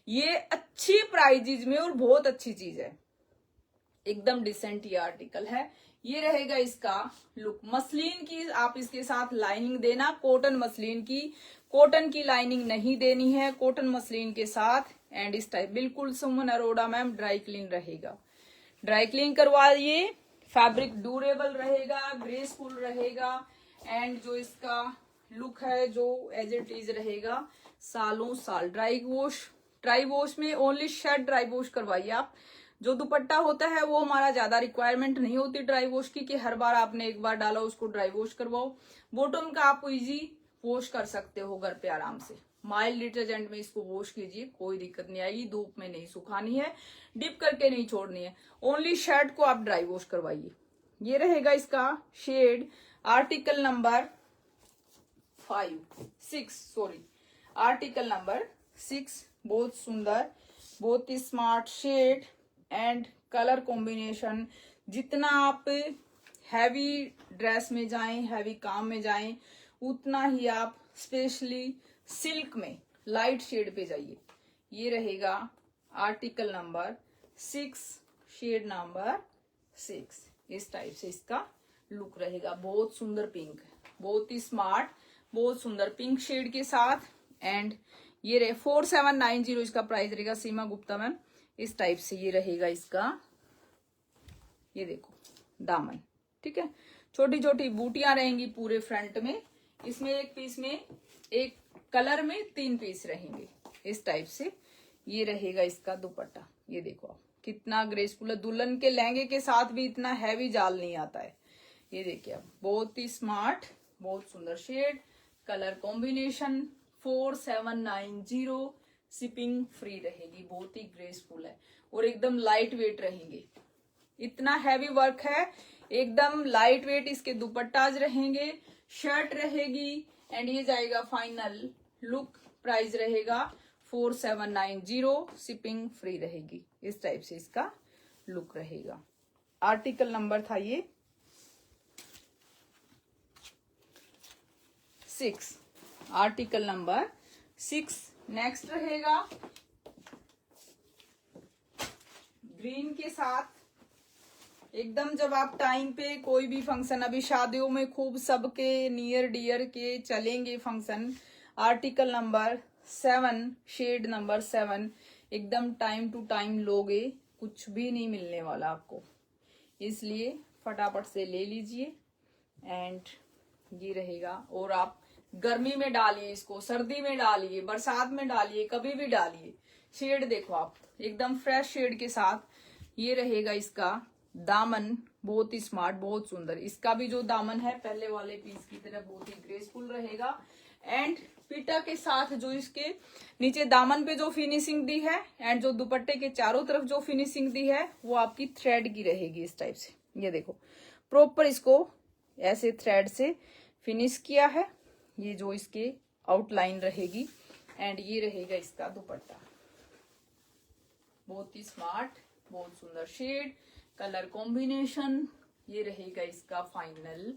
ये अच्छी प्राइजेज में और बहुत अच्छी चीज है, एकदम डिसेंट ये आर्टिकल है। ये रहेगा इसका लुक। मसलिन की आप इसके साथ लाइनिंग देना, कॉटन मसलिन की, कॉटन की लाइनिंग नहीं देनी है, कॉटन मसलिन के साथ। एंड इस टाइप बिल्कुल सुमन अरोड़ा मैम, ड्राई क्लीन रहेगा, ड्राई क्लीन करवाइए। फैब्रिक ड्यूरेबल रहेगा, ग्रेसफुल रहेगा एंड जो इसका लुक है जो एज इट इज रहेगा सालों साल। ड्राई वॉश में ओनली शर्ट ड्राई वॉश करवाइए आप। जो दुपट्टा होता है वो हमारा ज्यादा रिक्वायरमेंट नहीं होती ड्राई वॉश की, कि हर बार आपने एक बार डाला उसको ड्राई वॉश करवाओ। बॉटम का आप इजी वॉश कर सकते हो घर पे आराम से, माइल्ड डिटर्जेंट में इसको वॉश कीजिए, कोई दिक्कत नहीं आएगी। धूप में नहीं सुखानी है, डिप करके नहीं छोड़नी है, ओनली शर्ट को आप ड्राई वॉश करवाइए। ये रहेगा इसका शेड, आर्टिकल नंबर 6। बहुत सुंदर, बहुत ही smart shade and colour combination. जितना आप हैवी ड्रेस में जाएं, हैवी काम में जाएं, उतना ही आप स्पेशली सिल्क में लाइट शेड पे जाइए। ये रहेगा आर्टिकल नंबर 6, शेड नंबर 6। इस टाइप से इसका लुक रहेगा। बहुत सुंदर पिंक, बहुत ही स्मार्ट, बहुत सुंदर पिंक शेड के साथ। एंड ये रहे 4790 इसका प्राइस रहेगा। सीमा गुप्ता मैम, इस टाइप से ये रहेगा इसका, ये देखो दामन, ठीक है। छोटी छोटी बूटियां रहेंगी पूरे फ्रंट में। इसमें एक पीस में, एक कलर में 3 पीस रहेंगे इस टाइप से। ये रहेगा इसका दुपट्टा। ये देखो आप कितना ग्रेसफुल है, दुल्हन के लहंगे के साथ भी इतना हैवी जाल नहीं आता है। ये देखिए आप, बहुत ही स्मार्ट, बहुत सुंदर shade, colour combination. 4790, shipping free रहेगी। बहुत ही ग्रेसफुल है और एकदम लाइट वेट रहेंगे। इतना हैवी वर्क है, एकदम लाइट वेट इसके दुपट्टाज रहेंगे, शर्ट रहेगी एंड ये जाएगा फाइनल लुक। प्राइस रहेगा 4790, शिपिंग फ्री रहेगी। इस टाइप से इसका लुक रहेगा। आर्टिकल नंबर था ये 6, आर्टिकल नंबर 6। नेक्स्ट रहेगा ग्रीन के साथ, एकदम जब आप टाइम पे कोई भी फंक्शन, अभी शादियों में खूब सबके नियर डियर के चलेंगे function. Article number 7, shade number 7, एकदम टाइम टू टाइम लोगे, कुछ भी नहीं मिलने वाला आपको, इसलिए फटाफट से ले लीजिए। एंड ये रहेगा। और आप गर्मी में डालिए इसको, सर्दी में डालिए, बरसात में डालिए, कभी भी डालिए। शेड देखो आप, एकदम फ्रेश शेड के साथ ये रहेगा इसका दामन बहुत ही स्मार्ट, बहुत सुंदर। इसका भी जो दामन है पहले वाले पीस की तरह बहुत ही ग्रेसफुल रहेगा। एंड पीटा के साथ जो इसके नीचे दामन पे जो फिनिशिंग दी है एंड जो दुपट्टे के चारों तरफ जो फिनिशिंग दी है वो आपकी थ्रेड की रहेगी इस टाइप से। ये देखो प्रॉपर इसको ऐसे थ्रेड से फिनिश किया है। ये जो इसके आउटलाइन रहेगी एंड ये रहेगा इसका दुपट्टा। बहुत ही स्मार्ट, बहुत सुंदर शेड, कलर कॉम्बिनेशन। ये रहेगा इसका फाइनल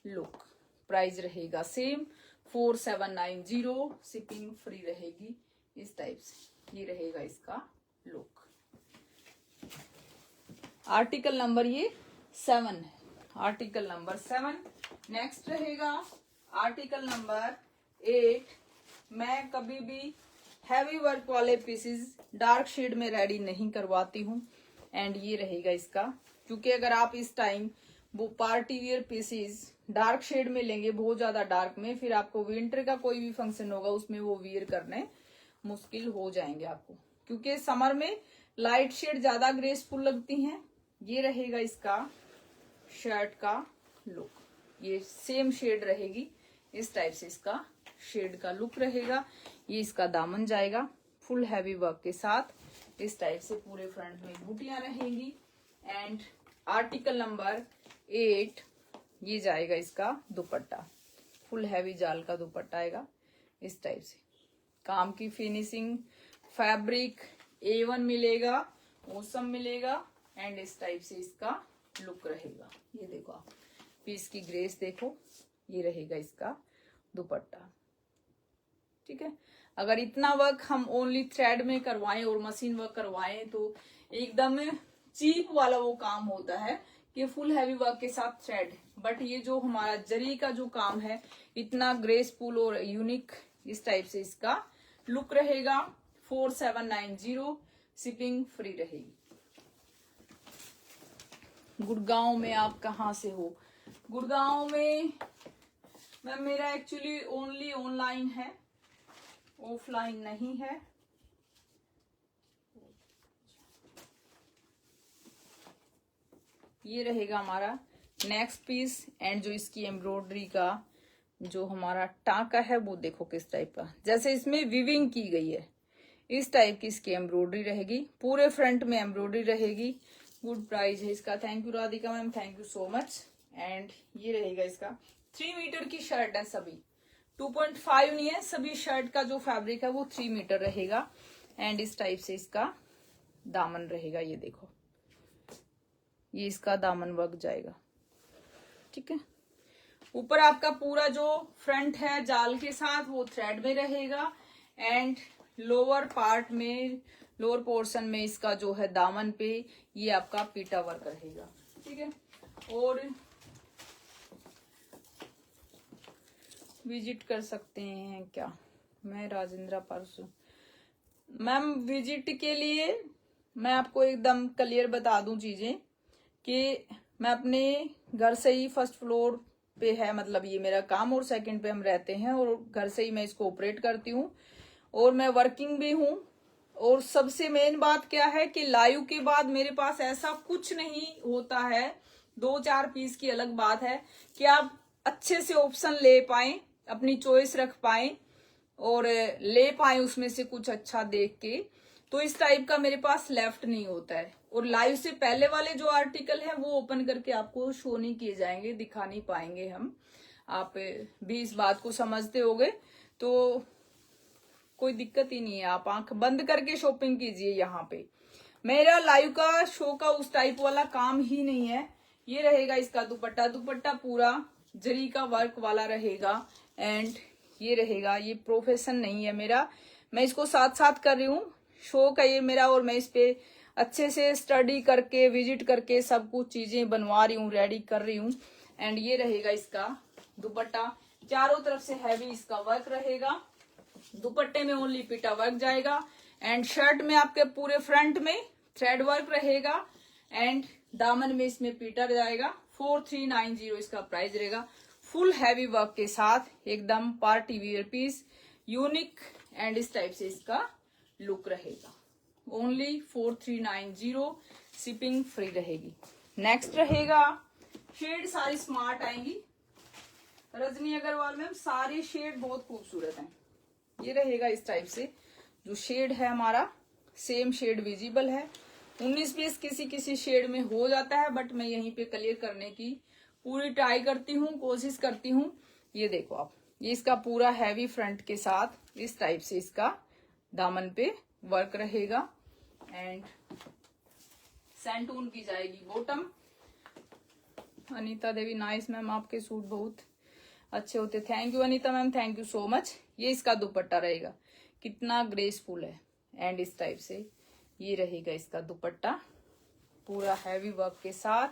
लुक। प्राइस रहेगा सेम 4790, शिपिंग फ्री रहेगी इस टाइप से। ये रहेगा इसका लुक। आर्टिकल नंबर ये 7 है, आर्टिकल नंबर 7। नेक्स्ट रहेगा आर्टिकल नंबर 8। मैं कभी भी हैवी वर्क वाले पीसेस डार्क शेड में रेडी नहीं करवाती हूँ। एंड ये रहेगा इसका, क्योंकि अगर आप इस टाइम वो party wear pieces dark shade में लेंगे, बहुत ज्यादा डार्क में, फिर आपको विंटर का कोई भी फंक्शन होगा उसमें वो वियर करने मुश्किल हो जाएंगे आपको, क्योंकि समर में लाइट शेड ज्यादा ग्रेसफुल लगती हैं। ये रहेगा इसका शर्ट का लुक। ये सेम शेड रहेगी इस टाइप से, इसका शेड का लुक रहेगा। ये इसका दामन जाएगा फुल हैवी वर्क के साथ इस टाइप से। पूरे फ्रंट में बूटियां रहेंगी। एंड आर्टिकल नंबर 8 ये जाएगा इसका दुपट्टा। फुल हैवी जाल का दुपट्टा आएगा इस टाइप से। काम की फिनिशिंग, फैब्रिक A1 मिलेगा, औसम मिलेगा। एंड इस टाइप से इसका लुक रहेगा। ये देखो आप पीस की ग्रेस देखो, ये रहेगा इसका दुपट्टा। ठीक है, अगर इतना वर्क हम ओनली थ्रेड में करवाएं और मशीन वर्क करवाएं तो एकदम चीप वाला वो काम होता है कि फुल हैवी वर्क के साथ थ्रेड। बट ये जो हमारा जरी का जो काम है इतना ग्रेसफुल और यूनिक इस टाइप से इसका लुक रहेगा। 4790, शिपिंग फ्री रहेगी। गुड़गांव में आप कहाँ से हो? गुड़गांव में मैम मेरा एक्चुअली ओनली ऑनलाइन है, ऑफलाइन नहीं है। ये रहेगा हमारा नेक्स्ट पीस। एंड जो इसकी एम्ब्रॉयडरी का जो हमारा टांका है वो देखो किस टाइप का, जैसे इसमें विविंग की गई है इस टाइप की इसकी एम्ब्रॉयडरी रहेगी। पूरे फ्रंट में एम्ब्रॉयडरी रहेगी। गुड प्राइस है इसका। Thank you Radhika ma'am, thank you so much. And ये रहेगा इसका 3 मीटर की शर्ट है, सभी 2.5 नहीं है, सभी शर्ट का जो फैब्रिक है वो 3 मीटर रहेगा। एंड इस टाइप से इसका दामन रहेगा। ये देखो ये इसका दामन वर्क जाएगा। ठीक है, ऊपर आपका पूरा जो फ्रंट है जाल के साथ वो थ्रेड में रहेगा। एंड लोअर पार्ट में, लोअर पोर्शन में इसका जो है दामन पे ये आपका पीटा वर्क रहेगा। ठीक है, और विजिट कर सकते हैं क्या? मैं राजेंद्र परसों मैम विजिट के लिए मैं आपको एकदम क्लियर बता दूं चीजें कि मैं अपने घर से ही फर्स्ट फ्लोर पे है, मतलब ये मेरा काम, और सेकंड पे हम रहते हैं और घर से ही मैं इसको ऑपरेट करती हूँ और मैं वर्किंग भी हूँ। और सबसे मेन बात क्या है कि लाइव के बाद मेरे पास ऐसा कुछ नहीं होता है। 2-4 पीस की अलग बात है कि आप अच्छे से ऑप्शन ले पाए, अपनी चॉइस रख पाए और ले पाए उसमें से कुछ अच्छा देख के। तो इस टाइप का मेरे पास लेफ्ट नहीं होता है। और लाइव से पहले वाले जो आर्टिकल है वो ओपन करके आपको शो नहीं किए जाएंगे, दिखा नहीं पाएंगे हम। आप भी इस बात को समझते होगे तो कोई दिक्कत ही नहीं है, आप आंख बंद करके शॉपिंग कीजिए। यहाँ पे मेरा लाइव का शो का उस टाइप वाला काम ही नहीं है। ये रहेगा इसका दुपट्टा। दुपट्टा पूरा जरी का वर्क वाला रहेगा। एंड ये रहेगा, ये प्रोफेशन नहीं है मेरा, मैं इसको साथ साथ कर रही हूँ, शो का ये मेरा, और मैं इस पे अच्छे से स्टडी करके विजिट करके सब कुछ चीजें बनवा रही हूँ, रेडी कर रही हूँ। एंड ये रहेगा इसका दुपट्टा। चारों तरफ से हैवी इसका वर्क रहेगा। दुपट्टे में ओनली पीटा वर्क जाएगा। एंड शर्ट में आपके पूरे फ्रंट में थ्रेड वर्क रहेगा। एंड दामन में इसमें पीटा जाएगा। 4390 इसका प्राइस रहेगा। फुल हैवी वर्क के साथ एकदम party wear piece, unique. And इस टाइप से इसका लुक रहेगा। ओनली 4390, शिपिंग फ्री रहेगी। नेक्स्ट रहेगा शेड, सारी स्मार्ट आएंगी। रजनी अग्रवाल मैम सारे शेड बहुत खूबसूरत हैं। ये रहेगा इस टाइप से, जो शेड है हमारा सेम शेड विजिबल है। 19-20 किसी किसी शेड में हो जाता है, बट मैं यहीं पे क्लियर करने की पूरी ट्राई करती हूँ, कोशिश करती हूँ। ये देखो आप, ये इसका पूरा हैवी फ्रंट के साथ इस टाइप से इसका दामन पे वर्क रहेगा एंड सैंटून की जाएगी bottom. Anita Devi nice ma'am, आपके सूट बहुत अच्छे होते। Thank you Anita ma'am, thank you so much. ये इसका दुपट्टा रहेगा, कितना ग्रेसफुल है एंड इस टाइप से ये रहेगा इसका दुपट्टा, पूरा हैवी वर्क के साथ,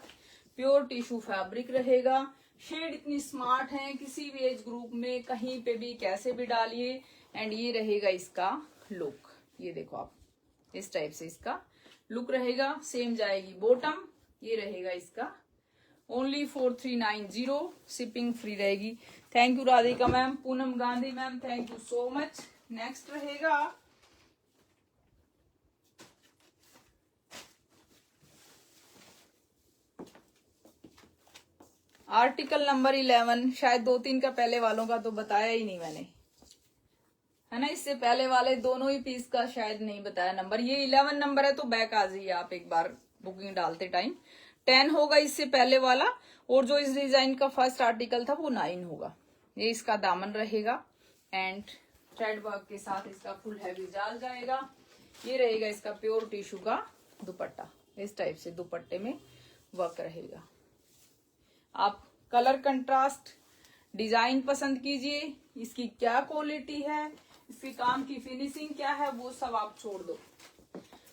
प्योर टिश्यू फैब्रिक रहेगा। शेड इतनी स्मार्ट है, किसी भी एज ग्रुप में कहीं पे भी कैसे भी डालिए। एंड ये रहेगा इसका लुक, ये देखो आप, इस टाइप से इसका लुक रहेगा। सेम जाएगी बॉटम, ये रहेगा इसका ओनली 4390, शिपिंग फ्री रहेगी। Thank you Radhika ma'am. Poonam Gandhi ma'am thank you so much. Next रहेगा आर्टिकल नंबर 11, शायद 2-3 का पहले वालों का तो बताया ही नहीं मैंने, है ना। इससे पहले वाले दोनों ही पीस का शायद नहीं बताया नंबर। ये 11 नंबर है, तो बैक आ जाइए आप एक बार बुकिंग डालते टाइम। 10 होगा इससे पहले वाला, और जो इस डिजाइन का फर्स्ट आर्टिकल था वो 9 होगा। ये इसका दामन रहेगा एंड थ्रेड वर्क के साथ इसका फुल हैवी जाल जाएगा। ये रहेगा इसका प्योर टिश्यू का दुपट्टा, इस टाइप से दुपट्टे में वर्क रहेगा। आप कलर कंट्रास्ट डिजाइन पसंद कीजिए, इसकी क्या क्वालिटी है, इसके काम की फिनिशिंग क्या है, वो सब आप छोड़ दो,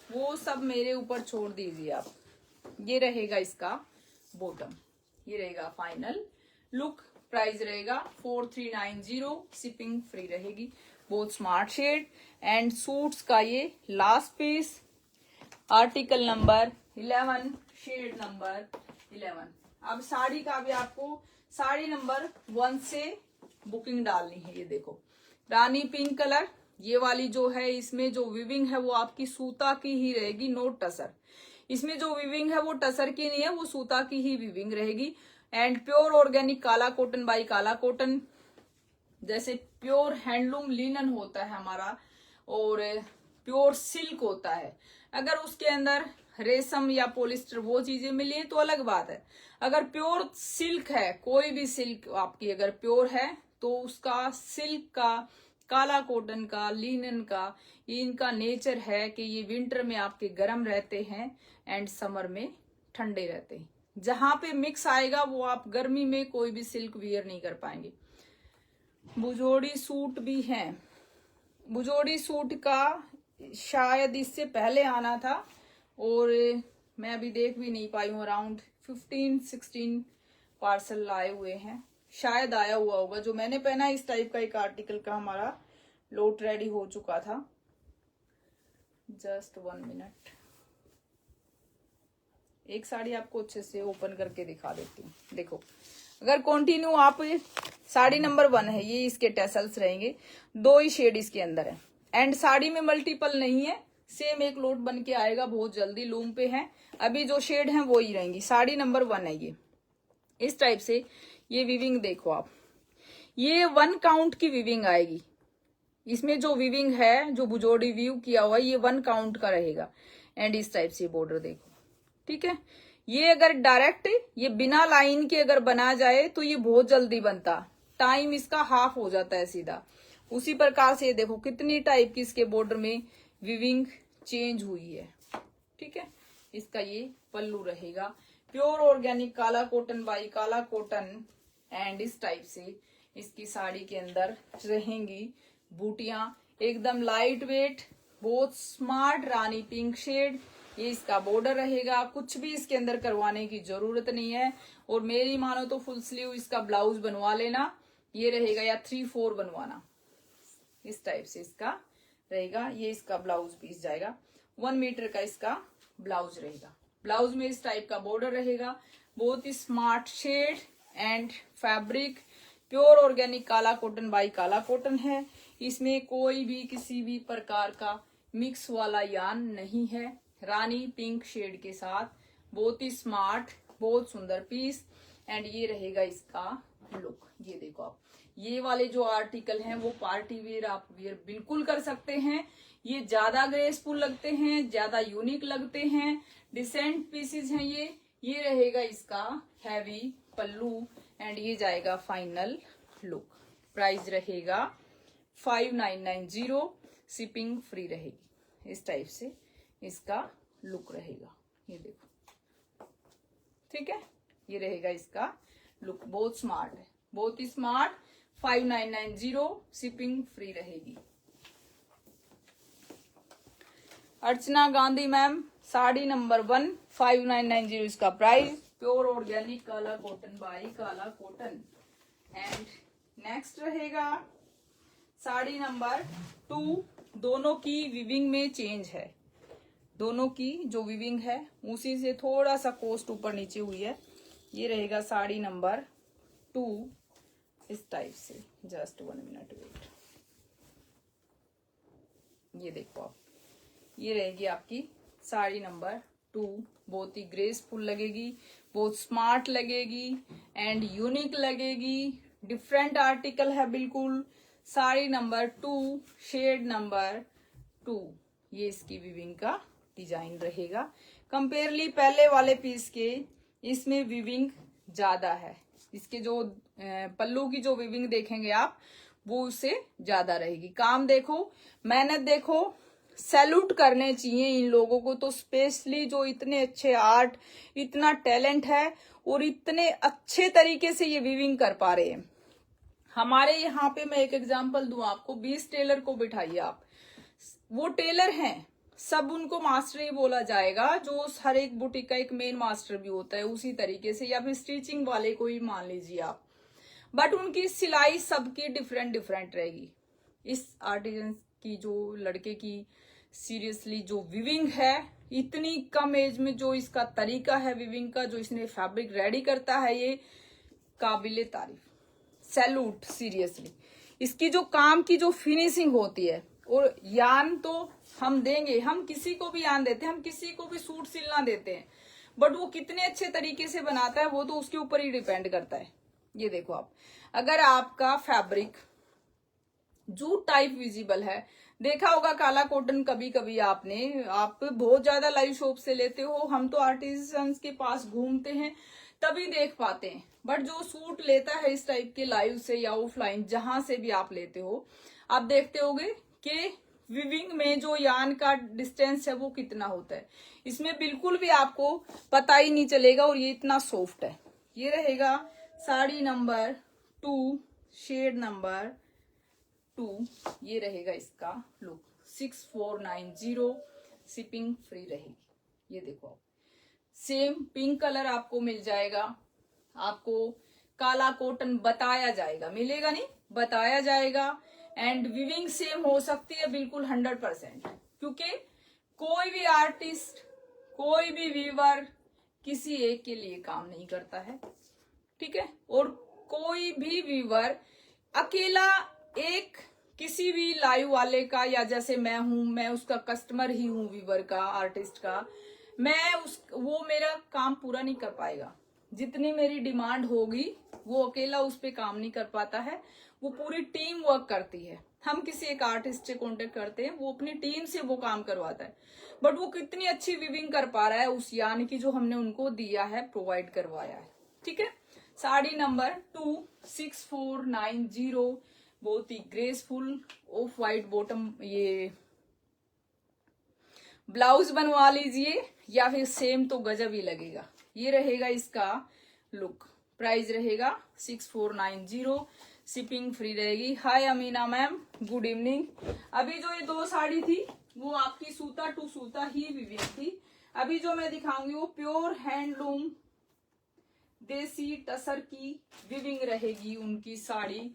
वो सब मेरे ऊपर छोड़ दीजिए आप। ये रहेगा इसका बॉटम, ये रहेगा फाइनल लुक। प्राइस रहेगा 4390, शिपिंग फ्री रहेगी। बहुत स्मार्ट शेड एंड सूट्स का ये last piece, article number 11, shade number 11। अब साड़ी का भी आपको साड़ी नंबर 1 से बुकिंग डालनी है। ये देखो रानी पिंक कलर, ये वाली जो है इसमें जो विविंग है वो आपकी सूता की ही रहेगी, नोट टसर। इसमें जो विविंग है वो टसर की नहीं है, वो सूता की ही विविंग रहेगी। And pure organic Kala cotton by Kala cotton, जैसे प्योर हैंडलूम लिनन होता है हमारा और प्योर सिल्क होता है। अगर उसके अंदर रेशम या पॉलिस्टर वो चीजें मिली है तो अलग बात है। अगर प्योर सिल्क है, कोई भी सिल्क आपकी अगर प्योर है, तो उसका सिल्क का, काला कॉटन का, लिनन का, इनका नेचर है कि ये विंटर में आपके गर्म रहते हैं एंड समर में ठंडे रहते हैं। जहां पे मिक्स आएगा वो आप गर्मी में कोई भी सिल्क वियर नहीं कर पाएंगे। बुजोड़ी सूट भी हैं, बुजोड़ी सूट का शायद इससे पहले आना था और मैं अभी देख भी नहीं पाई हूँ। अराउंड 15-16 पार्सल आए हुए हैं, शायद आया हुआ होगा। जो मैंने पहना इस टाइप का एक आर्टिकल का हमारा लोट रेडी हो चुका था। जस्ट 1 मिनट, एक साड़ी आपको अच्छे से ओपन करके दिखा देती हूँ। देखो अगर कंटिन्यू आप, साड़ी नंबर 1 है ये, इसके टेसल्स रहेंगे, 2 ही शेड इसके अंदर है एंड साड़ी में मल्टीपल नहीं है, सेम एक लोट बन के आएगा बहुत जल्दी, लूम पे है। अभी जो शेड है वो ही रहेंगी। साड़ी नंबर 1 है ये, इस टाइप से। ये विविंग देखो आप, ये 1 काउंट की विविंग आएगी। इसमें जो विविंग है, जो बुजोड़ी व्यू किया हुआ है, ये 1 काउंट का रहेगा एंड इस टाइप से बॉर्डर देखो, ठीक है। ये अगर डायरेक्ट, ये बिना लाइन के अगर बना जाए तो ये बहुत जल्दी बनता, टाइम इसका हाफ हो जाता है सीधा। उसी प्रकार से ये देखो कितनी टाइप की इसके बॉर्डर में विविंग चेंज हुई है, ठीक है। इसका ये पल्लू रहेगा, pure organic Kala cotton by Kala cotton and इस टाइप से इसकी साड़ी के अंदर रहेंगी बूटियां, एकदम लाइट वेट, बहुत स्मार्ट रानी पिंक शेड। ये इसका बॉर्डर रहेगा, कुछ भी इसके अंदर करवाने की जरूरत नहीं है। और मेरी मानो तो फुल स्लीव इसका ब्लाउज बनवा लेना, ये रहेगा, या 3-4 बनवाना, इस टाइप से इसका रहेगा। ये इसका ब्लाउज पीस जाएगा, 1 मीटर का इसका ब्लाउज रहेगा। ब्लाउज में इस टाइप का बॉर्डर रहेगा, बहुत ही smart shade and fabric pure organic Kala cotton by Kala cotton है। इसमें कोई भी किसी भी प्रकार का मिक्स वाला यान नहीं है। रानी पिंक शेड के साथ बहुत ही स्मार्ट, बहुत सुंदर पीस। एंड ये रहेगा इसका लुक। ये देखो आप, ये वाले जो आर्टिकल हैं वो पार्टी वेयर आप वेयर बिल्कुल कर सकते हैं। ये ज्यादा ग्रेसफुल लगते हैं, ज्यादा यूनिक लगते हैं, डिसेंट पीसेस हैं ये रहेगा इसका हैवी पल्लू एंड ये जाएगा फाइनल लुक। प्राइस रहेगा 5990, शिपिंग फ्री रहेगी। इस टाइप से इसका लुक रहेगा, ये देखो, ठीक है। ये रहेगा इसका लुक, बहुत स्मार्ट है, बहुत ही स्मार्ट। 5990, शिपिंग फ्री रहेगी। अर्चना गांधी मैम, साड़ी नंबर 1, 5990 इसका price. Pure organic Kala cotton by Kala cotton. And next रहेगा साड़ी नंबर 2। दोनों की विविंग में चेंज है, दोनों की जो विविंग है उसी से थोड़ा सा कॉस्ट ऊपर नीचे हुई है। ये रहेगा साड़ी नंबर 2 इस टाइप से। Just 1 minute wait. ये देखो आप, ये रहेगी आपकी साड़ी नंबर 2। बहुत ही ग्रेसफुल लगेगी, बहुत स्मार्ट लगेगी एंड यूनिक लगेगी। डिफरेंट आर्टिकल है बिल्कुल। Sari number 2, shade number 2। ये इसकी विविंग का डिजाइन रहेगा। कंपेयरली पहले वाले पीस के इसमें विविंग ज्यादा है। इसके जो पल्लू की जो विविंग देखेंगे आप वो उससे ज्यादा रहेगी। काम देखो, मेहनत देखो, सैल्यूट करने चाहिए इन लोगों को तो, स्पेशली जो इतने अच्छे आर्ट, इतना टैलेंट है और इतने अच्छे तरीके से ये विविंग कर पा रहे हैं। हमारे यहाँ पे मैं एक एग्जांपल दूं आपको, 20 टेलर को बिठाइए आप, वो टेलर हैं, सब उनको मास्टर ही बोला जाएगा, जो हर एक बुटीक का एक मेन मास्टर भी होता है उसी तरीके से, या फिर स्टिचिंग वाले को ही मान लीजिए आप। बट उनकी सिलाई सबकी डिफरेंट डिफरेंट रहेगी। इस आर्टिजन की जो लड़के की सीरियसली जो विविंग है, इतनी कम एज में जो इसका तरीका है विविंग का, जो इसने फैब्रिक रेडी करता है, ये काबिले तारीफ, सैल्यूट सीरियसली। इसकी जो काम की जो फिनिशिंग होती है, और यान तो हम देंगे, हम किसी को भी यान देते हैं, हम किसी को भी सूट सिलना देते हैं, बट वो कितने अच्छे तरीके से बनाता है वो तो उसके ऊपर ही डिपेंड करता है। ये देखो आप, अगर आपका फैब्रिक जूट टाइप विजिबल है, देखा होगा काला कॉटन कभी कभी आपने, आप बहुत ज्यादा लाइव शॉप से लेते हो, हम तो आर्टिजन्स के पास घूमते हैं तभी देख पाते हैं। बट जो सूट लेता है इस टाइप के लाइव से या ऑफलाइन जहां से भी आप लेते हो, आप देखते होगे कि विविंग में जो यान का डिस्टेंस है वो कितना होता है। इसमें बिल्कुल भी आपको पता ही नहीं चलेगा और ये इतना सॉफ्ट है। ये रहेगा साड़ी नंबर 2, शेड नंबर 2। ये रहेगा इसका लुक। 6490, शिपिंग फ्री रहेगी। ये देखो आप, सेम पिंक कलर आपको मिल जाएगा। आपको काला कॉटन बताया जाएगा, मिलेगा नहीं, बताया जाएगा। एंड विविंग सेम हो सकती है बिल्कुल 100%, क्योंकि कोई भी आर्टिस्ट, कोई भी वीवर किसी एक के लिए काम नहीं करता है, ठीक है। और कोई भी वीवर अकेला एक किसी भी लाइव वाले का, या जैसे मैं हूं, मैं उसका कस्टमर ही हूं वीवर का, आर्टिस्ट का, वो मेरा काम पूरा नहीं कर पाएगा। जितनी मेरी डिमांड होगी वो अकेला उस पे काम नहीं कर पाता है, वो पूरी टीम वर्क करती है। हम किसी एक आर्टिस्ट से कांटेक्ट करते हैं, वो अपनी टीम से वो काम करवाता है, बट वो कितनी अच्छी विविंग कर पा रहा है उस यान की जो हमने उनको दिया है, प्रोवाइड करवाया है, ठीक है। साड़ी नंबर 2, 6490, बहुत ही ग्रेसफुल ऑफ वाइट बॉटम। ये ब्लाउज बनवा लीजिए या फिर सेम तो गजब ही लगेगा। ये रहेगा इसका लुक। प्राइस रहेगा 6490, शिपिंग फ्री रहेगी। हाय अमीना मैम, गुड इवनिंग। अभी जो ये 2 साड़ी थी वो आपकी सूता टू सूता ही विविंग थी। अभी जो मैं दिखाऊंगी वो प्योर हैंडलूम देसी टसर की विविंग रहेगी उनकी साड़ी।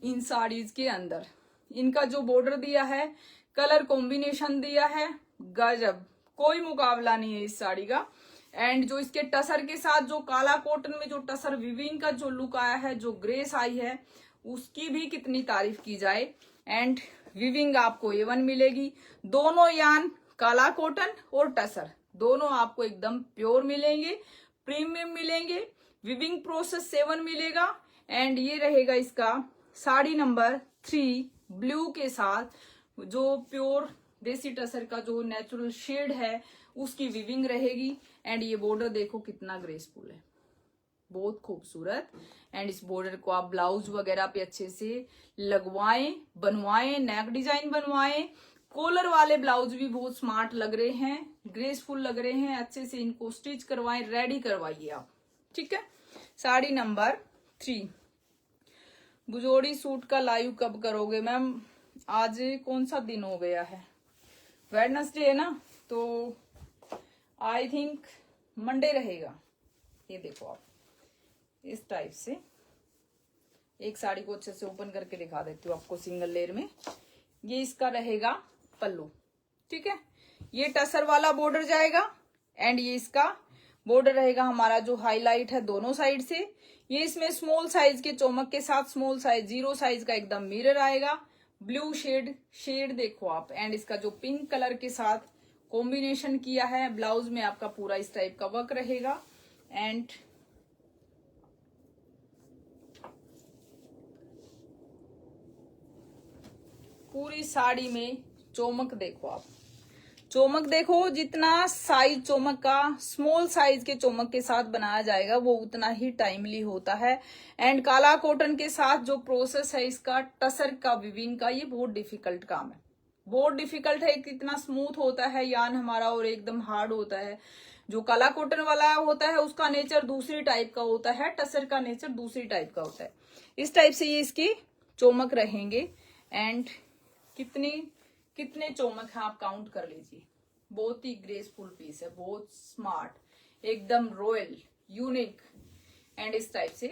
इन साड़ीज के अंदर इनका जो बॉर्डर दिया है, कलर कॉम्बिनेशन दिया है, गजब, कोई मुकाबला नहीं है इस साड़ी का। एंड जो इसके टसर के साथ जो काला कॉटन में जो टसर विविंग का जो लुक आया है, जो ग्रेस आई है, उसकी भी कितनी तारीफ की जाए। एंड विविंग आपको A1 मिलेगी। दोनों यान काला कॉटन और टसर दोनों आपको एकदम प्योर मिलेंगे, प्रीमियम मिलेंगे। विविंग प्रोसेस 7 मिलेगा। एंड ये रहेगा इसका साड़ी नंबर 3 ब्लू के साथ, जो प्योर देसी टसर का जो नेचुरल शेड है उसकी विविंग रहेगी। एंड ये बॉर्डर देखो कितना ग्रेसफुल है, बहुत खूबसूरत। एंड इस बॉर्डर को आप ब्लाउज वगैरह पे अच्छे से लगवाएं, बनवाएं, नेक डिजाइन बनवाएं। कॉलर वाले ब्लाउज भी बहुत स्मार्ट लग रहे हैं, ग्रेसफुल लग रहे हैं। अच्छे से इनको स्टिच करवाएं, रेडी करवाइए आप, ठीक है। साड़ी नंबर 3। बुजोड़ी सूट का लाइव कब करोगे मैम? आज कौन सा दिन हो गया है? वेडनेसडे है ना, तो आई थिंक मंडे रहेगा। ये देखो आप इस टाइप से एक साड़ी को अच्छे से ओपन करके दिखा देती हूँ आपको सिंगल लेयर में। ये इसका रहेगा पल्लू, ठीक है। ये टसर वाला बॉर्डर जाएगा। एंड ये इसका बॉर्डर रहेगा हमारा जो हाईलाइट है दोनों साइड से। ये इसमें स्मॉल साइज के चौमक के साथ स्मॉल साइज 0 साइज का एकदम मिरर आएगा। ब्लू शेड देखो आप। एंड इसका जो पिंक कलर के साथ कॉम्बिनेशन किया है ब्लाउज में आपका पूरा इस टाइप का वर्क रहेगा। एंड पूरी साड़ी में चौमक देखो आप, चौमक देखो। जितना साइज चौमक का स्मॉल साइज के चौमक के साथ बनाया जाएगा वो उतना ही टाइमली होता है। एंड काला कॉटन के साथ जो प्रोसेस है इसका टसर का विविंग का, ये बहुत डिफिकल्ट काम है, बहुत डिफिकल्ट है। कितना स्मूथ होता है यान हमारा और एकदम हार्ड होता है। जो काला कॉटन वाला होता है उसका नेचर दूसरी टाइप का होता है, टसर का नेचर दूसरी टाइप का होता है। इस टाइप से ये इसकी चौमक रहेंगे। एंड कितने चौमक हैं आप काउंट कर लीजिए। बहुत ही ग्रेसफुल पीस है, बहुत स्मार्ट, एकदम रॉयल, यूनिक। एंड इस टाइप से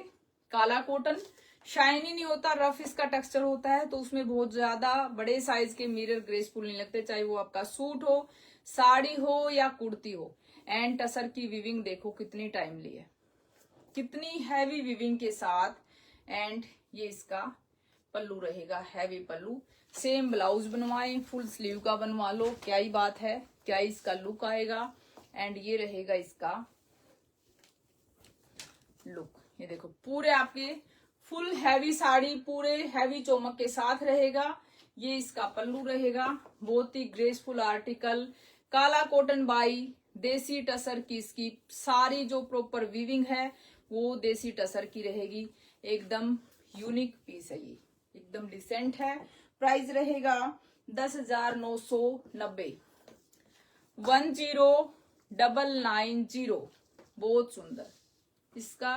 काला कॉटन शाइनी नहीं होता, रफ इसका टेक्सचर होता है, तो उसमें बहुत ज्यादा बड़े साइज के मिरर ग्रेसफुल नहीं लगते, चाहे वो आपका सूट हो, साड़ी हो या कुर्ती हो। एंड टसर की विविंग देखो कितनी टाइमली है, कितनी हैवी विविंग के साथ। एंड ये इसका पल्लू रहेगा, हैवी पल्लू। सेम ब्लाउज बनवाएं, फुल स्लीव का बनवा लो, क्या ही बात है, क्या ही इसका लुक आएगा। एंड ये रहेगा इसका लुक। ये देखो पूरे आपके फुल हैवी साड़ी पूरे हैवी चौमक के साथ रहेगा। ये इसका पल्लू रहेगा, बहुत ही ग्रेसफुल आर्टिकल, काला कॉटन बाई देसी टसर की इसकी सारी जो प्रॉपर वीविंग है वो देसी टसर की रहेगी। एकदम यूनिक पीस है, ये एकदम डिसेंट है। प्राइस रहेगा 10,990, 10,990। बहुत सुंदर, इसका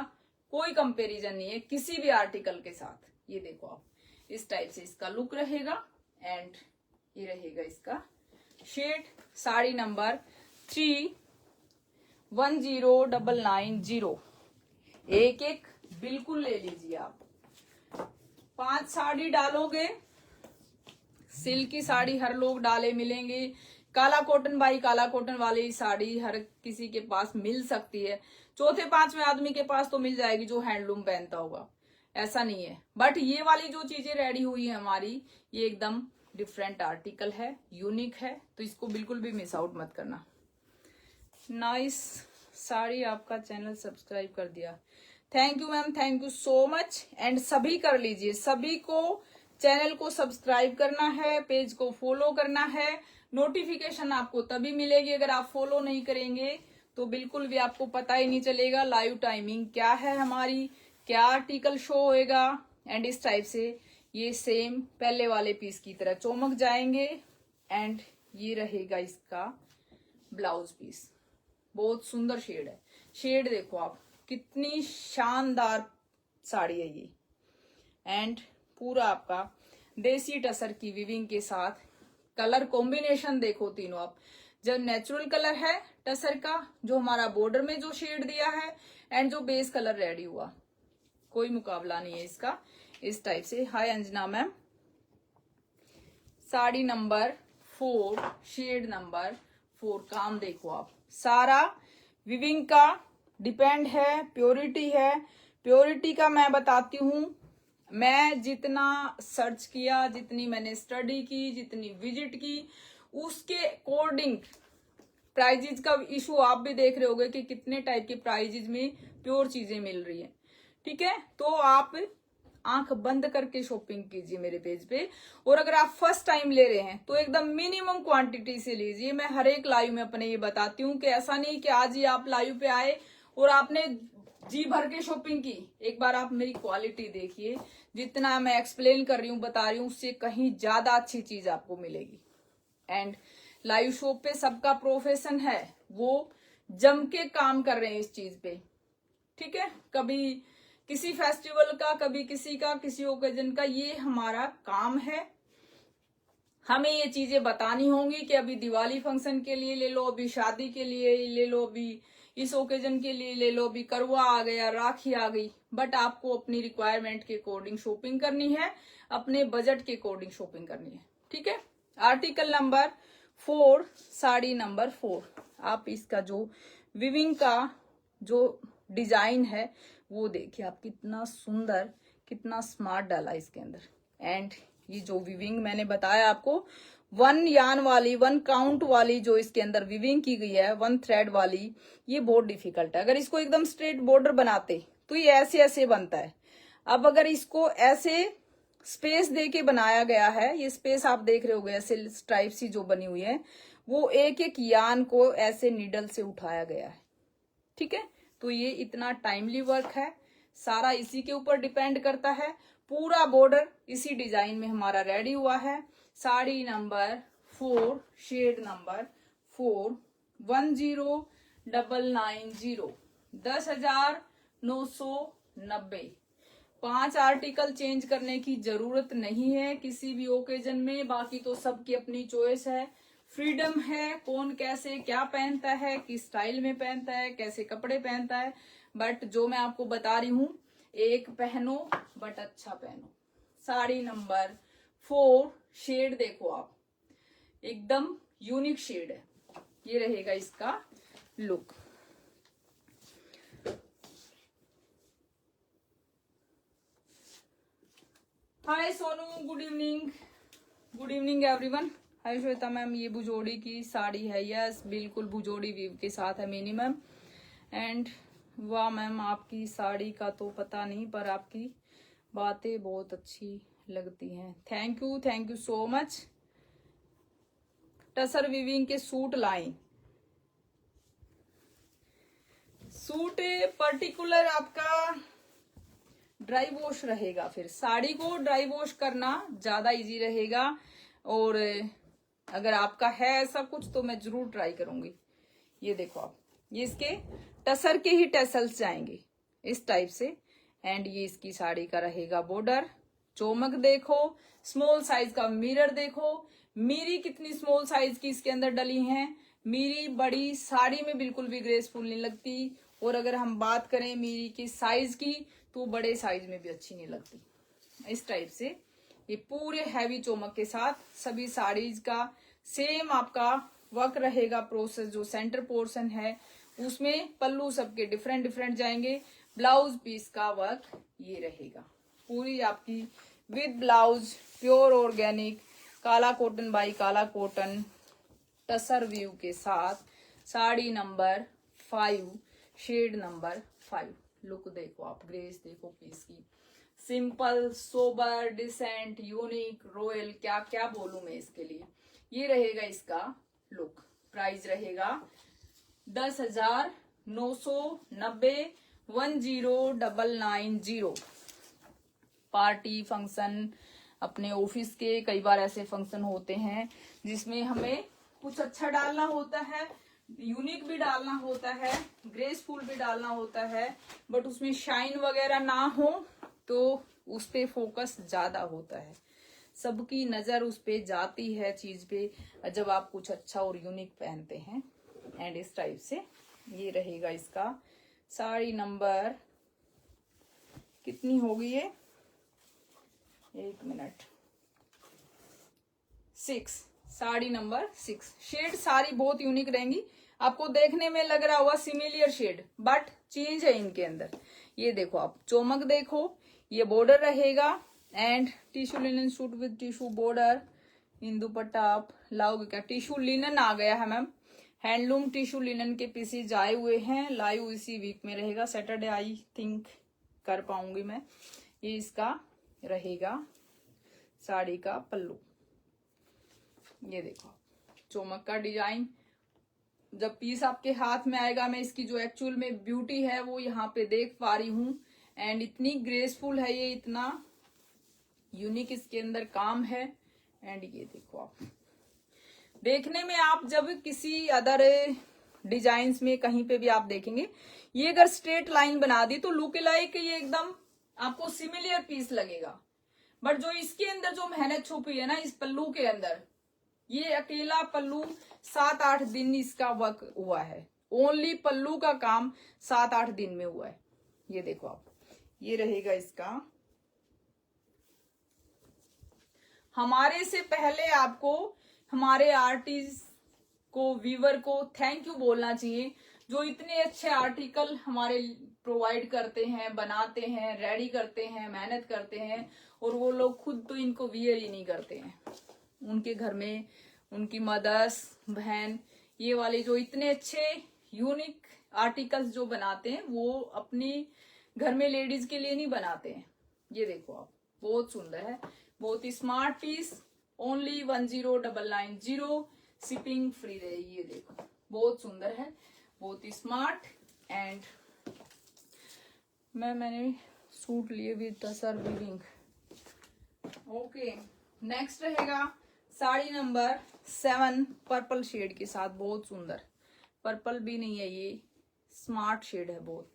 कोई कंपैरिजन नहीं है किसी भी आर्टिकल के साथ। ये देखो आप इस टाइप से इसका लुक रहेगा। एंड ये रहेगा इसका शेड। साड़ी नंबर 3, 10,990। एक एक बिल्कुल ले लीजिए आप। 5 साड़ी डालोगे, सिल्क की साड़ी हर लोग डाले मिलेंगे, काला कॉटन बाई काला कॉटन वाली साड़ी हर किसी के पास मिल सकती है, चौथे पांचवें आदमी के पास तो मिल जाएगी जो हैंडलूम पहनता होगा, ऐसा नहीं है। बट ये वाली जो चीजें रेडी हुई है हमारी, ये एकदम डिफरेंट आर्टिकल है, यूनिक है, तो इसको बिल्कुल भी मिस आउट मत करना। नाइस साड़ी, आपका चैनल सब्सक्राइब कर दिया, thank you ma'am, thank you so much. And सभी कर लीजिए, सभी को चैनल को सब्सक्राइब करना है, पेज को फॉलो करना है। नोटिफिकेशन आपको तभी मिलेगी, अगर आप फॉलो नहीं करेंगे तो बिल्कुल भी आपको पता ही नहीं चलेगा लाइव टाइमिंग क्या है हमारी, क्या आर्टिकल शो होएगा। एंड इस टाइप से ये सेम पहले वाले पीस की तरह चौमक जाएंगे। एंड ये रहेगा इसका ब्लाउज पीस, बहुत सुंदर शेड है। शेड देखो आप, कितनी शानदार साड़ी है ये। एंड पूरा आपका देसी टसर की विविंग के साथ कलर कॉम्बिनेशन देखो तीनों आप, जब नेचुरल कलर है टसर का, जो हमारा बॉर्डर में जो शेड दिया है, एंड जो बेस कलर रेडी हुआ, कोई मुकाबला नहीं है इसका। इस टाइप से। Hi Anjana ma'am. Sari number 4, shade number 4, काम देखो आप, सारा विविंग का डिपेंड है, प्योरिटी है। प्योरिटी का मैं बताती हूँ, मैं जितना सर्च किया, जितनी मैंने स्टडी की, जितनी विजिट की, उसके अकॉर्डिंग प्राइजेज का इशू आप भी देख रहे होगे कि कितने टाइप के प्राइजेज में प्योर चीजें मिल रही है। ठीक है, तो आप आंख बंद करके शॉपिंग कीजिए मेरे पेज पे। और अगर आप फर्स्ट टाइम ले रहे हैं तो एकदम मिनिमम क्वांटिटी से लीजिए। मैं हर एक लाइव में अपने ये बताती हूँ कि ऐसा नहीं कि आज ही आप लाइव पे आए और आपने जी भर के शॉपिंग की। एक बार आप मेरी क्वालिटी देखिए, जितना मैं एक्सप्लेन कर रही हूँ, बता रही हूँ, उससे कहीं ज्यादा अच्छी चीज आपको मिलेगी। एंड लाइव शॉप पे सबका प्रोफेशन है, वो जम के काम कर रहे हैं इस चीज पे। ठीक है, कभी किसी फेस्टिवल का, कभी किसी का, किसी ओकेजन का, ये हमारा काम है। हमें ये चीजें बतानी होंगी कि अभी दिवाली फंक्शन के लिए ले लो, अभी शादी के लिए ले लो, अभी इस ओकेजन के लिए ले लो, अभी करवा आ गया, राखी आ गई। बट आपको अपनी रिक्वायरमेंट के अकॉर्डिंग शॉपिंग करनी है, अपने बजट के अकॉर्डिंग शॉपिंग करनी है। ठीक है, आर्टिकल नंबर 4, साड़ी नंबर 4। आप इसका जो विविंग का जो डिजाइन है वो देखिए आप, कितना सुंदर, कितना स्मार्ट डाला इसके अंदर। एंड ये जो विविंग मैंने बताया आपको, 1 यान वाली, 1 काउंट वाली जो इसके अंदर विविंग की गई है, 1 थ्रेड वाली, ये बहुत डिफिकल्ट है। अगर इसको एकदम स्ट्रेट बॉर्डर बनाते तो ये ऐसे ऐसे बनता है। अब अगर इसको ऐसे स्पेस दे के बनाया गया है, ये स्पेस आप देख रहे होगे ऐसे स्ट्राइप सी जो बनी हुई है, वो एक एक यान को ऐसे नीडल से उठाया गया है। ठीक है, तो ये इतना टाइमली वर्क है, सारा इसी के ऊपर डिपेंड करता है। पूरा बॉर्डर इसी डिजाइन में हमारा रेडी हुआ है। Sari number 4, shade number 4, 10990, 10,990। 5 article change करने की जरूरत नहीं है किसी भी ओकेजन में। बाकी तो सबकी अपनी चॉइस है, फ्रीडम है, कौन कैसे क्या पहनता है, किस स्टाइल में पहनता है, कैसे कपड़े पहनता है। बट जो मैं आपको बता रही हूं, एक पहनो बट अच्छा पहनो। साड़ी नंबर 4, शेड देखो आप, एकदम यूनिक शेड है। ये रहेगा इसका look. Hi Sonu, good evening, good evening everyone. Hi Shweta ma'am, ये भुजोड़ी की साड़ी है। यस, बिल्कुल भुजोड़ी वीव के साथ है मिनिमम। एंड वाह मैम, आपकी साड़ी का तो पता नहीं, पर आपकी बातें बहुत अच्छी लगती हैं। Thank you so much. Tussar weaving के सूट लाएं। सूट पर्टिकुलर आपका ड्राई वॉश रहेगा, फिर साड़ी को ड्राई वॉश करना ज्यादा इजी रहेगा। और अगर आपका है ऐसा कुछ तो मैं जरूर ट्राई करूंगी। ये देखो आप, ये इसके टसर के ही टैसल्स जाएंगे इस टाइप से। एंड ये इसकी साड़ी का रहेगा बॉर्डर। चोमक देखो, स्मॉल साइज का मिरर देखो, मीरी कितनी स्मॉल साइज की इसके अंदर डली हैं। मीरी बड़ी साड़ी में बिल्कुल भी ग्रेसफुल नहीं लगती। और अगर हम बात करें मीरी की साइज की, तो बड़े साइज में भी अच्छी नहीं लगती। इस टाइप से ये पूरे हैवी चोमक के साथ सभी साड़ीज का सेम आपका वर्क रहेगा। प्रोसेस जो सेंटर पोर्शन है उसमें पल्लू सबके डिफरेंट डिफरेंट जाएंगे। ब्लाउज पीस का वर्क ये रहेगा, पूरी आपकी with blouse, pure organic Kala cotton by Kala cotton tussar view के साथ। Sari number 5, shade number 5। Look देखो आप, ग्रेस देखो पीस की, simple, sober, decent, unique, royal, क्या क्या बोलूं मैं इसके लिए। ये रहेगा इसका लुक। प्राइस रहेगा 10,990, 10,990। पार्टी फंक्शन, अपने ऑफिस के कई बार ऐसे फंक्शन होते हैं जिसमें हमें कुछ अच्छा डालना होता है, यूनिक भी डालना होता है, ग्रेसफुल भी डालना होता है, बट उसमें शाइन वगैरह ना हो तो उस पे फोकस ज्यादा होता है। सबकी नजर उस पे जाती है चीज पे जब आप कुछ अच्छा और यूनिक पहनते हैं। एंड इस टाइप से ये रहेगा इसका। साड़ी नंबर कितनी होगी ये, 1 मिनट, 6। साड़ी नंबर 6। शेड सारी बहुत यूनिक रहेंगी। आपको देखने में लग रहा होगा सिमिलियर शेड, बट चेंज है इनके अंदर। ये देखो आप, चोमक देखो, ये बॉर्डर रहेगा। And tissue linen suit with tissue border. इन दुपट्टा आप लाओगे क्या, टिश्यू लिनन आ गया है मैम, हैंडलूम टिश्यू लिनन के पीसेज आए हुए हैं, लाइव इसी वीक में रहेगा, सैटरडे आई थिंक कर पाऊंगी मैं। ये इसका रहेगा साड़ी का पल्लू। ये देखो चोमक का डिजाइन, जब पीस आपके हाथ में आएगा मैं इसकी जो एक्चुअल में ब्यूटी है वो यहाँ पे देख पा रही हूँ। एंड इतनी ग्रेसफुल है ये, इतना यूनिक इसके अंदर काम है। एंड ये देखो आप देखने में, आप जब किसी अदर डिजाइन्स में कहीं पे भी आप देखेंगे, ये अगर स्ट्रेट लाइन बना दी तो लुक लाइक ये एकदम आपको सिमिलर पीस लगेगा। बट जो इसके अंदर जो मेहनत छुपी है ना इस पल्लू के अंदर, ये अकेला पल्लू 7-8 दिन इसका वर्क हुआ है। ओनली पल्लू का काम 7-8 दिन में हुआ है। ये देखो आप, ये रहेगा इसका। हमारे से पहले आपको हमारे आर्टिस्ट को, वीवर को थैंक यू बोलना चाहिए, जो इतने अच्छे आर्टिकल हमारे प्रोवाइड करते हैं, बनाते हैं, रेडी करते हैं, मेहनत करते हैं, और वो लोग खुद तो इनको वियर ही नहीं करते हैं। उनके घर में उनकी मदर्स, बहन, ये वाले जो इतने अच्छे यूनिक आर्टिकल्स जो बनाते हैं वो अपने घर में लेडीज के लिए नहीं बनाते हैं। ये देखो आप, बहुत सुंदर है, बहुत ही smart piece. Only 10,990, shipping free रहेगी। ये देखो बहुत सुंदर है, बहुत ही स्मार्ट। एंड मैंने सूट लिए with tussar weaving. Okay, next रहेगा साड़ी नंबर 7 पर्पल शेड के साथ। बहुत सुंदर, पर्पल भी नहीं है, ये स्मार्ट शेड है, बहुत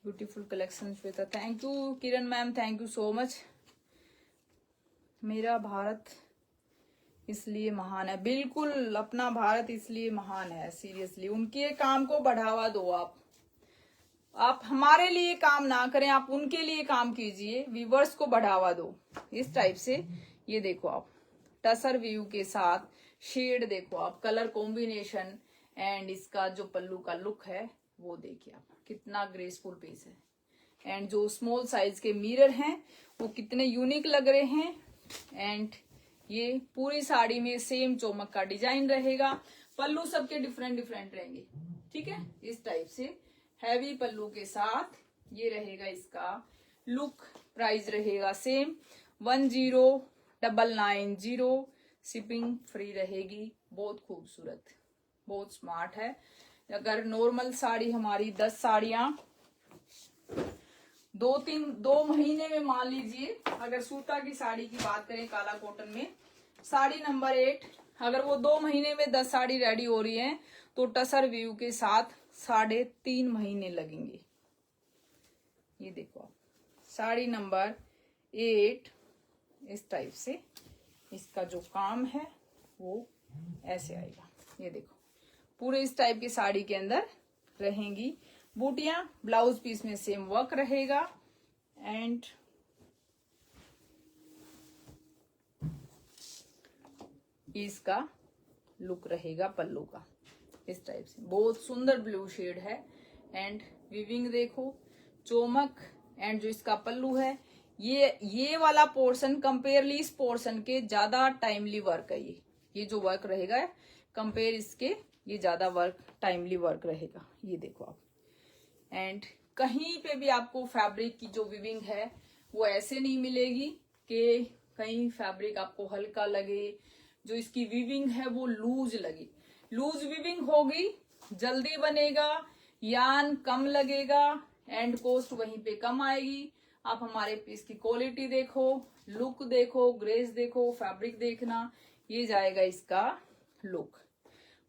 beautiful collection Shweta. Thank you Kiran ma'am, thank you so much. मेरा भारत इसलिए महान है, बिल्कुल अपना भारत इसलिए महान है। सीरियसली उनके काम को बढ़ावा दो। आप हमारे लिए काम ना करें, आप उनके लिए काम कीजिए, व्यूवर्स को बढ़ावा दो इस टाइप से। ये देखो आप टसर व्यू के साथ शेड देखो आप, कलर कॉम्बिनेशन, एंड इसका जो पल्लू का लुक है वो देखिए आप, कितना ग्रेसफुल पीस है। एंड जो स्मॉल साइज के मिरर हैं वो कितने यूनिक लग रहे हैं। एंड ये पूरी साड़ी में सेम चोमक का डिजाइन रहेगा, पल्लू सबके डिफरेंट डिफरेंट रहेंगे, ठीक है। इस टाइप से हैवी पल्लू के साथ ये रहेगा इसका लुक। प्राइस रहेगा सेम 10,990, शिपिंग फ्री रहेगी। बहुत खूबसूरत, बहुत स्मार्ट है। अगर नॉर्मल साड़ी हमारी 10 साड़ियां 2 महीने में, मान लीजिए अगर सूता की साड़ी की बात करें काला कॉटन में, साड़ी नंबर 8, अगर वो 2 महीने में 10 साड़ी रेडी हो रही है तो टसर व्यू के साथ 3.5 महीने लगेंगे। ये देखो आप, साड़ी नंबर 8 इस टाइप से इसका जो काम है वो ऐसे आएगा। ये देखो पूरे इस टाइप की साड़ी के अंदर रहेंगी बूटियां। ब्लाउज पीस में सेम वर्क रहेगा। एंड इसका लुक रहेगा पल्लू का इस टाइप से, बहुत सुंदर ब्लू शेड है। एंड वीविंग देखो, चोमक, एंड जो इसका पल्लू है ये वाला पोर्शन कंपेयरली इस पोर्शन के ज्यादा टाइमली वर्क है। ये जो वर्क रहेगा कंपेयर इसके, ये ज्यादा वर्क टाइमली वर्क रहेगा। ये देखो आप, एंड कहीं पे भी आपको फैब्रिक की जो वीविंग है वो ऐसे नहीं मिलेगी कि कहीं फैब्रिक आपको हल्का लगे, जो इसकी वीविंग है वो लूज लगे। लूज वीविंग होगी, जल्दी बनेगा, यान कम लगेगा, एंड कॉस्ट वहीं पे कम आएगी। आप हमारे पीस की क्वालिटी देखो, लुक देखो, ग्रेस देखो, फैब्रिक देखना, ये जाएगा इसका लुक।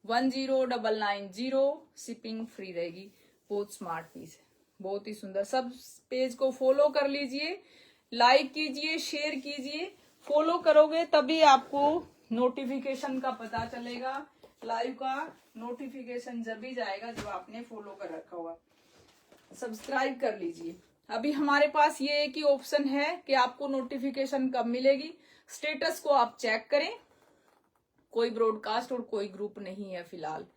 10,990, शिपिंग फ्री रहेगी। बहुत स्मार्ट पीस है, बहुत ही सुंदर। सब पेज को फॉलो कर लीजिए, लाइक कीजिए, शेयर कीजिए। फॉलो करोगे तभी आपको नोटिफिकेशन का पता चलेगा। लाइव का नोटिफिकेशन जब भी जाएगा जब आपने फॉलो कर रखा होगा। सब्सक्राइब कर लीजिए। अभी हमारे पास ये एक ही ऑप्शन है कि आपको नोटिफिकेशन कब मिलेगी। स्टेटस को आप चेक करें, कोई ब्रॉडकास्ट और कोई ग्रुप नहीं है फिलहाल,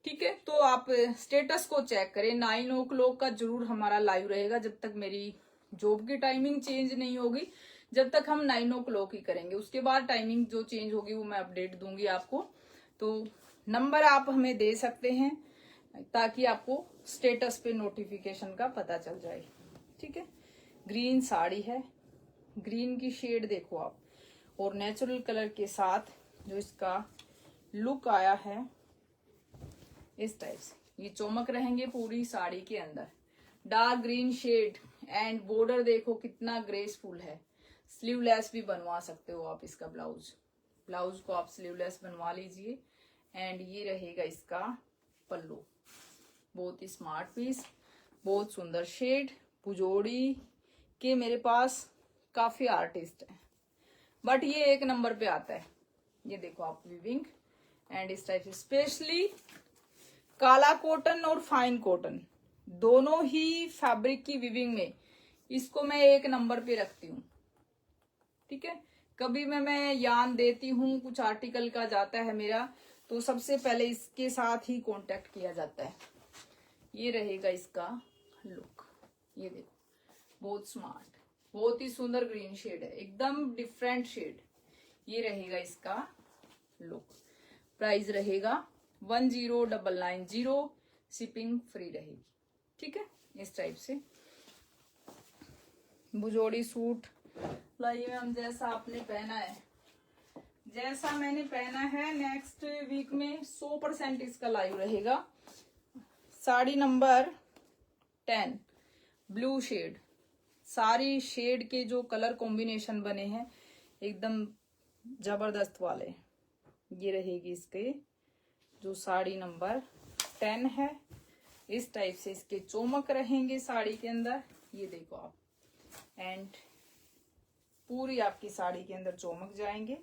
ठीक है। तो आप स्टेटस को चेक करें। 9 o'clock का जरूर हमारा लाइव रहेगा, जब तक मेरी जॉब की टाइमिंग चेंज नहीं होगी, जब तक हम 9 o'clock ही करेंगे। उसके बाद टाइमिंग जो चेंज होगी वो मैं अपडेट दूंगी आपको। तो नंबर आप हमें दे सकते हैं ताकि आपको स्टेटस पे नोटिफिकेशन का पता चल जाए। ठीक है, ग्रीन साड़ी है, ग्रीन की शेड देखो आप, और नेचुरल कलर के साथ जो इसका लुक आया है इस टाइप से, ये चमक रहेंगे पूरी साड़ी के अंदर। Dark green shade and border देखो कितना ग्रेसफुल है। स्लीवलेस भी बनवा सकते हो आप इसका ब्लाउज को आप स्लीवलेस बनवा लीजिए। एंड ये रहेगा इसका पल्लू, बहुत ही स्मार्ट पीस, बहुत सुंदर शेड। पुजोड़ी के मेरे पास काफी आर्टिस्ट हैं, बट ये एक नंबर पे आता है। ये देखो आप विविंग एंड इस टाइप से, स्पेशली काला कॉटन और फाइन कॉटन दोनों ही फैब्रिक की विविंग में इसको मैं एक नंबर पे रखती हूँ। ठीक है, कभी मैं यान देती हूँ, कुछ आर्टिकल का जाता है मेरा, तो सबसे पहले इसके साथ ही कांटेक्ट किया जाता है। ये रहेगा इसका लुक, ये देखो बहुत स्मार्ट, बहुत ही सुंदर ग्रीन शेड है, एकदम डिफरेंट शेड। ये रहेगा इसका लुक। प्राइस रहेगा 10990, शिपिंग फ्री रहेगी। ठीक है, इस टाइप से बुजोड़ी सूट लाई मैम, जैसा आपने पहना है, जैसा मैंने पहना है, नेक्स्ट वीक में 100% इसका लाइव रहेगा। साड़ी नंबर 10 ब्लू शेड, सारी शेड के जो कलर कॉम्बिनेशन बने हैं एकदम जबरदस्त वाले। ये रहेगी इसके जो साड़ी नंबर 10 है, इस टाइप से इसके चमक रहेंगे साड़ी के अंदर। ये देखो आप, एंड पूरी आपकी साड़ी के अंदर चमक जाएंगे।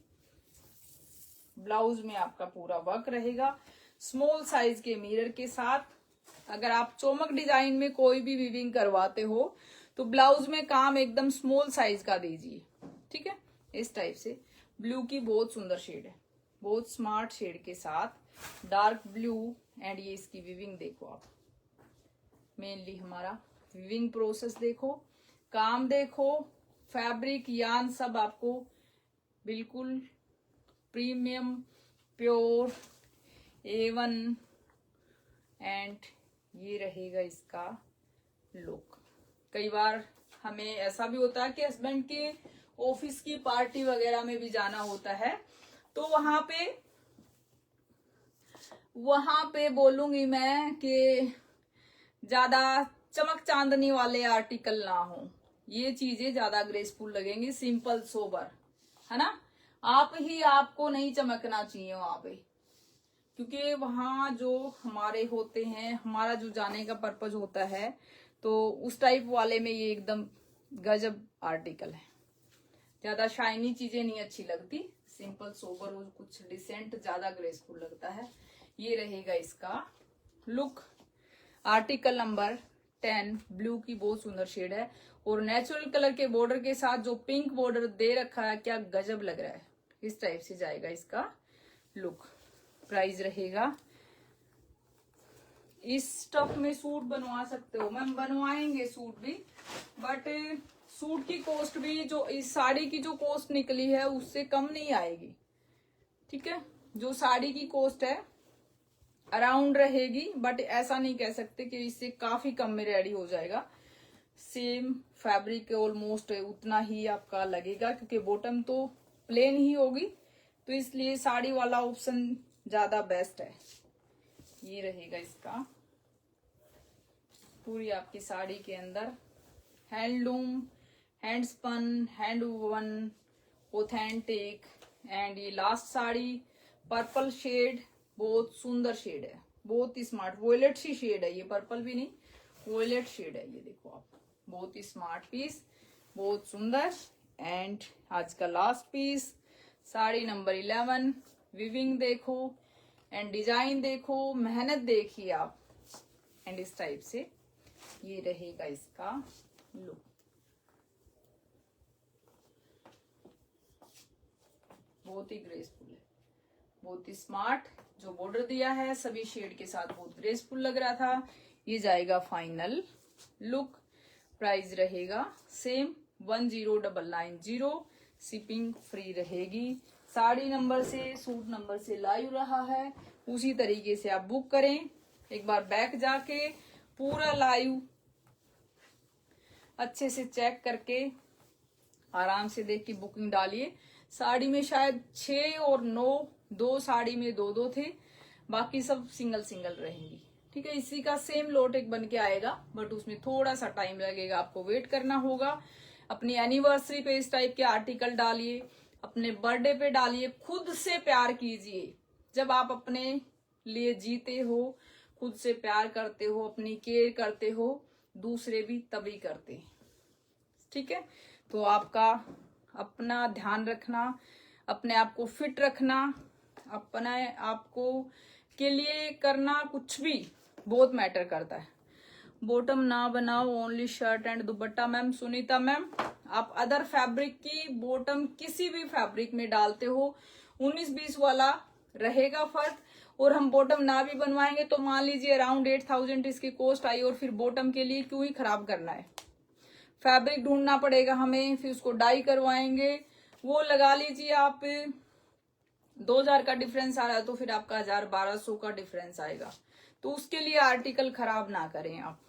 ब्लाउज में आपका पूरा वर्क रहेगा स्मॉल साइज के मिरर के साथ। अगर आप चमक डिजाइन में कोई भी वीविंग करवाते हो तो ब्लाउज में काम एकदम स्मॉल साइज का दीजिए। ठीक है, इस टाइप से ब्लू की बहुत सुंदर शेड है, बहुत स्मार्ट शेड के साथ डार्क ब्लू। एंड ये इसकी विविंग देखो आप, मेनली हमारा विविंग प्रोसेस देखो, काम देखो, फैब्रिक यान सब आपको बिल्कुल प्रीमियम प्योर A1। एंड ये रहेगा इसका लुक। कई बार हमें ऐसा भी होता है कि हस्बैंड के ऑफिस की पार्टी वगैरह में भी जाना होता है, तो वहां पे बोलूंगी मैं कि ज्यादा चमक चांदनी वाले आर्टिकल ना हो, ये चीजें ज्यादा ग्रेसफुल लगेंगी, सिंपल सोबर, है ना। आपको नहीं चमकना चाहिए वहां पे, क्योंकि वहां जो हमारे होते हैं, हमारा जो जाने का पर्पज होता है, तो उस टाइप वाले में ये एकदम गजब आर्टिकल है। ज्यादा शाइनी चीजें नहीं अच्छी लगती, सिंपल सोबर और कुछ डिसेंट ज्यादा ग्रेसफुल लगता है। ये रहेगा इसका लुक। आर्टिकल नंबर 10 ब्लू की बहुत सुंदर शेड है, और नेचुरल कलर के बॉर्डर के साथ जो पिंक बॉर्डर दे रखा है, क्या गजब लग रहा है। इस टाइप से जाएगा इसका लुक। प्राइस रहेगा, इस स्टफ में सूट बनवा सकते हो मैम, बनवाएंगे सूट भी, बट सूट की कॉस्ट भी जो इस साड़ी की जो कॉस्ट निकली है उससे कम नहीं आएगी। ठीक है, जो साड़ी की कॉस्ट है अराउंड रहेगी, बट ऐसा नहीं कह सकते कि इससे काफी कम में रेडी हो जाएगा। सेम फैब्रिक ऑलमोस्ट उतना ही आपका लगेगा, क्योंकि बॉटम तो प्लेन ही होगी, तो इसलिए साड़ी वाला ऑप्शन ज्यादा बेस्ट है। ये रहेगा इसका पूरी आपकी साड़ी के अंदर handloom, hand spun, hand woven, authentic. And ये लास्ट साड़ी पर्पल शेड, बहुत सुंदर शेड है, बहुत ही स्मार्ट, वॉयलेट सी शेड है, ये पर्पल भी नहीं, वॉयलेट शेड है। ये देखो आप, बहुत ही स्मार्ट पीस, बहुत सुंदर। एंड आज का last piece, sari number 11। Weaving देखो एंड डिजाइन देखो, मेहनत देखिए आप। एंड इस टाइप से ये रहेगा इसका लुक। बहुत ही ग्रेसफुल है, बहुत ही स्मार्ट। जो बॉर्डर दिया है सभी शेड के साथ बहुत ग्रेसफुल लग रहा था। ये जाएगा फाइनल लुक। प्राइस रहेगा सेम 10990, शिपिंग फ्री रहेगी। साड़ी नंबर से, सूट नंबर से लाइव रहा है। उसी तरीके से आप बुक करें। एक बार बैक जाके पूरा लाइव अच्छे से चेक करके आराम से देख के बुकिंग डालिए। साड़ी में शायद 6 और 9, 2 साड़ी में 2 थे, बाकी सब सिंगल सिंगल रहेंगी। ठीक है, इसी का सेम लोट एक बन के आएगा, बट उसमें थोड़ा सा टाइम लगेगा, आपको वेट करना होगा। अपनी एनिवर्सरी पे इस टाइप के आर्टिकल डालिए, अपने बर्थडे पे डालिए, खुद से प्यार कीजिए। जब आप अपने लिए जीते हो, खुद से प्यार करते हो, अपनी केयर करते हो, दूसरे भी तभी करते हैं। ठीक है, तो आपका अपना ध्यान रखना, अपने आप को फिट रखना, अपने आप को के लिए करना कुछ भी बहुत मैटर करता है। बॉटम ना बनाओ, only shirt and dupatta. Ma'am Sunita ma'am, आप अदर फैब्रिक की बॉटम किसी भी फैब्रिक में डालते हो, 19-20 वाला रहेगा फर्क। और हम बॉटम ना भी बनवाएंगे तो मान लीजिए अराउंड 8,000 इसकी कॉस्ट आई, और फिर बॉटम के लिए क्यों ही खराब करना है। फैब्रिक ढूंढना पड़ेगा हमें, फिर उसको डाई करवाएंगे, वो लगा लीजिए आप 2,000 का डिफरेंस आ रहा है तो फिर आपका 1,000-1,200 का डिफरेंस आएगा। तो उसके लिए आर्टिकल खराब ना करें आप।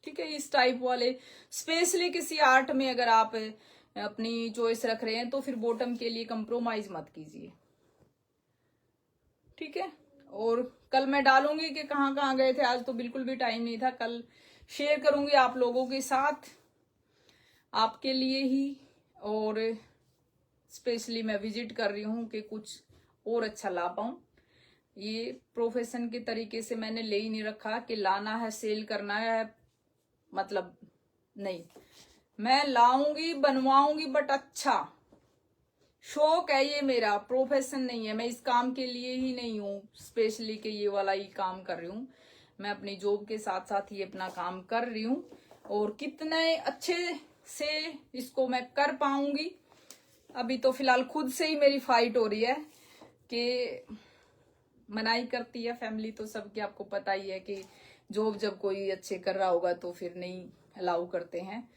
ठीक है, इस टाइप वाले स्पेशली किसी आर्ट में अगर आप अपनी चॉइस रख रहे हैं तो फिर बॉटम के लिए कंप्रोमाइज मत कीजिए। ठीक है, और कल मैं डालूंगी कि कहाँ कहाँ गए थे, आज तो बिल्कुल भी टाइम नहीं था। कल शेयर करूंगी आप लोगों के साथ, आपके लिए ही, और स्पेशली मैं विजिट कर रही हूँ कि कुछ और अच्छा ला पाऊं। ये प्रोफेशन के तरीके से मैंने ले ही नहीं रखा कि लाना है सेल करना है, मतलब नहीं, मैं लाऊंगी बनवाऊंगी, बट अच्छा शौक है ये, मेरा प्रोफेशन नहीं है। मैं इस काम के लिए ही नहीं हूँ स्पेशली कि ये वाला ही काम कर रही हूँ, मैं अपनी जॉब के साथ साथ ही अपना काम कर रही हूँ। और कितने अच्छे से इसको मैं कर पाऊंगी, अभी तो फिलहाल खुद से ही मेरी फाइट हो रही है कि मनाही करती है फैमिली तो सबकी, आपको पता ही है कि जॉब जब कोई अच्छे कर रहा होगा तो फिर नहीं अलाउ करते हैं।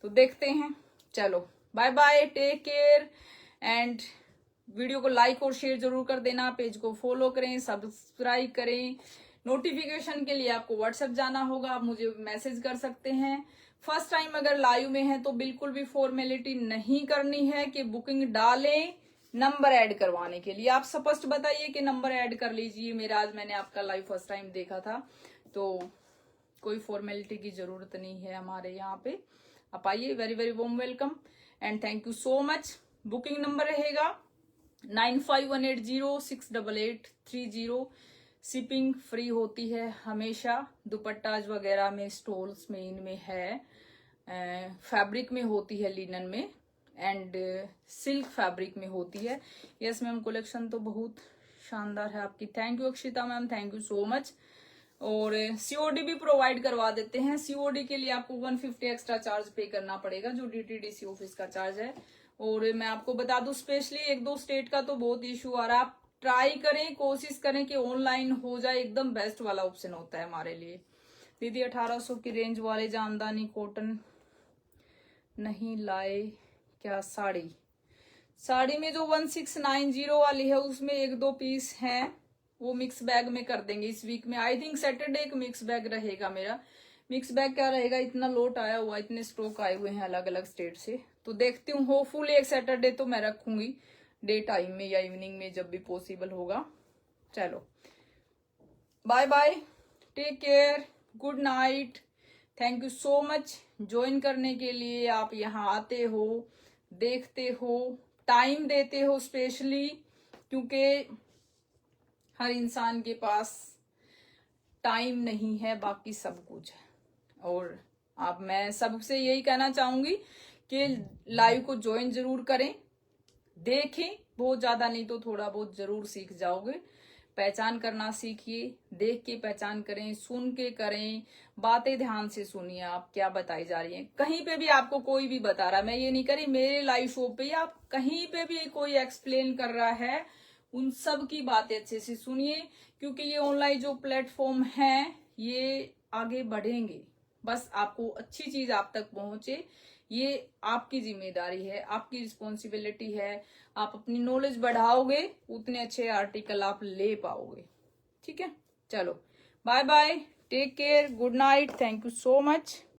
तो देखते हैं, चलो bye bye, take care, and video को लाइक और शेयर जरूर कर देना, पेज को फॉलो करें, सब्सक्राइब करें। नोटिफिकेशन के लिए आपको व्हाट्सएप जाना होगा, आप मुझे मैसेज कर सकते हैं। फर्स्ट टाइम अगर लाइव में है तो बिल्कुल भी फॉर्मेलिटी नहीं करनी है कि बुकिंग डालें नंबर ऐड करवाने के लिए। आप स्पष्ट बताइए कि नंबर ऐड कर लीजिए मेरा, आज मैंने आपका लाइव फर्स्ट टाइम देखा था, तो कोई फॉर्मेलिटी की जरूरत नहीं है हमारे यहाँ पे। आप आइए, very very warm welcome and thank you so much. Booking number रहेगा 9518068830। शिपिंग फ्री होती है हमेशा। दुपट्टाज वगैरह में, स्टोल्स में, इनमें है, फैब्रिक में होती है, लिनन में, एंड सिल्क फैब्रिक में होती है। यस मैम, कलेक्शन तो बहुत शानदार है आपकी। Thank you Akshita ma'am, thank you so much. और सीओडी भी प्रोवाइड करवा देते हैं। सीओडी के लिए आपको 150 एक्स्ट्रा चार्ज पे करना पड़ेगा, जो डीटीडीसी ऑफिस का चार्ज है। और मैं आपको बता दूं, स्पेशली 1-2 स्टेट का तो बहुत इशू आ रहा है। आप ट्राई करें, कोशिश करें कि ऑनलाइन हो जाए, एकदम बेस्ट वाला ऑप्शन होता है हमारे लिए। दीदी 1800 की रेंज वाले जामदानी कॉटन नहीं लाए क्या? साड़ी में जो 1690 वाली है उसमें 1-2 पीस हैं, वो मिक्स बैग में कर देंगे इस वीक में। आई थिंक सैटरडे एक मिक्स बैग रहेगा मेरा। मिक्स बैग क्या रहेगा, इतना लोट आया हुआ, इतने स्टॉक आए हुए हैं अलग अलग स्टेट से, तो देखती हूँ। होपफुली एक सैटरडे तो मैं रखूंगी, डे टाइम में या इवनिंग में, जब भी पॉसिबल होगा। चलो bye bye, take care, good night. Thank you so much join करने के लिए। आप यहाँ आते हो, देखते हो, टाइम देते हो, स्पेशली क्योंकि हर इंसान के पास टाइम नहीं है, बाकी सब कुछ है। और आप, मैं सबसे यही कहना चाहूंगी कि लाइव को ज्वाइन जरूर करें, देखें, बहुत ज्यादा नहीं तो थोड़ा बहुत जरूर सीख जाओगे। पहचान करना सीखिए, देख के पहचान करें, सुन के करें, बातें ध्यान से सुनिए आप क्या बताई जा रही हैं। कहीं पे भी आपको कोई भी बता रहा है, मैं ये नहीं करी मेरे लाइव शो पे, आप कहीं पे भी कोई एक्सप्लेन कर रहा है, उन सब की बातें अच्छे से सुनिए, क्योंकि ये ऑनलाइन जो प्लेटफॉर्म है ये आगे बढ़ेंगे। बस आपको अच्छी चीज आप तक पहुंचे, ये आपकी जिम्मेदारी है, आपकी रिस्पॉन्सिबिलिटी है। आप अपनी नॉलेज बढ़ाओगे, उतने अच्छे आर्टिकल आप ले पाओगे। ठीक है, चलो bye bye, take care, good night, thank you so much.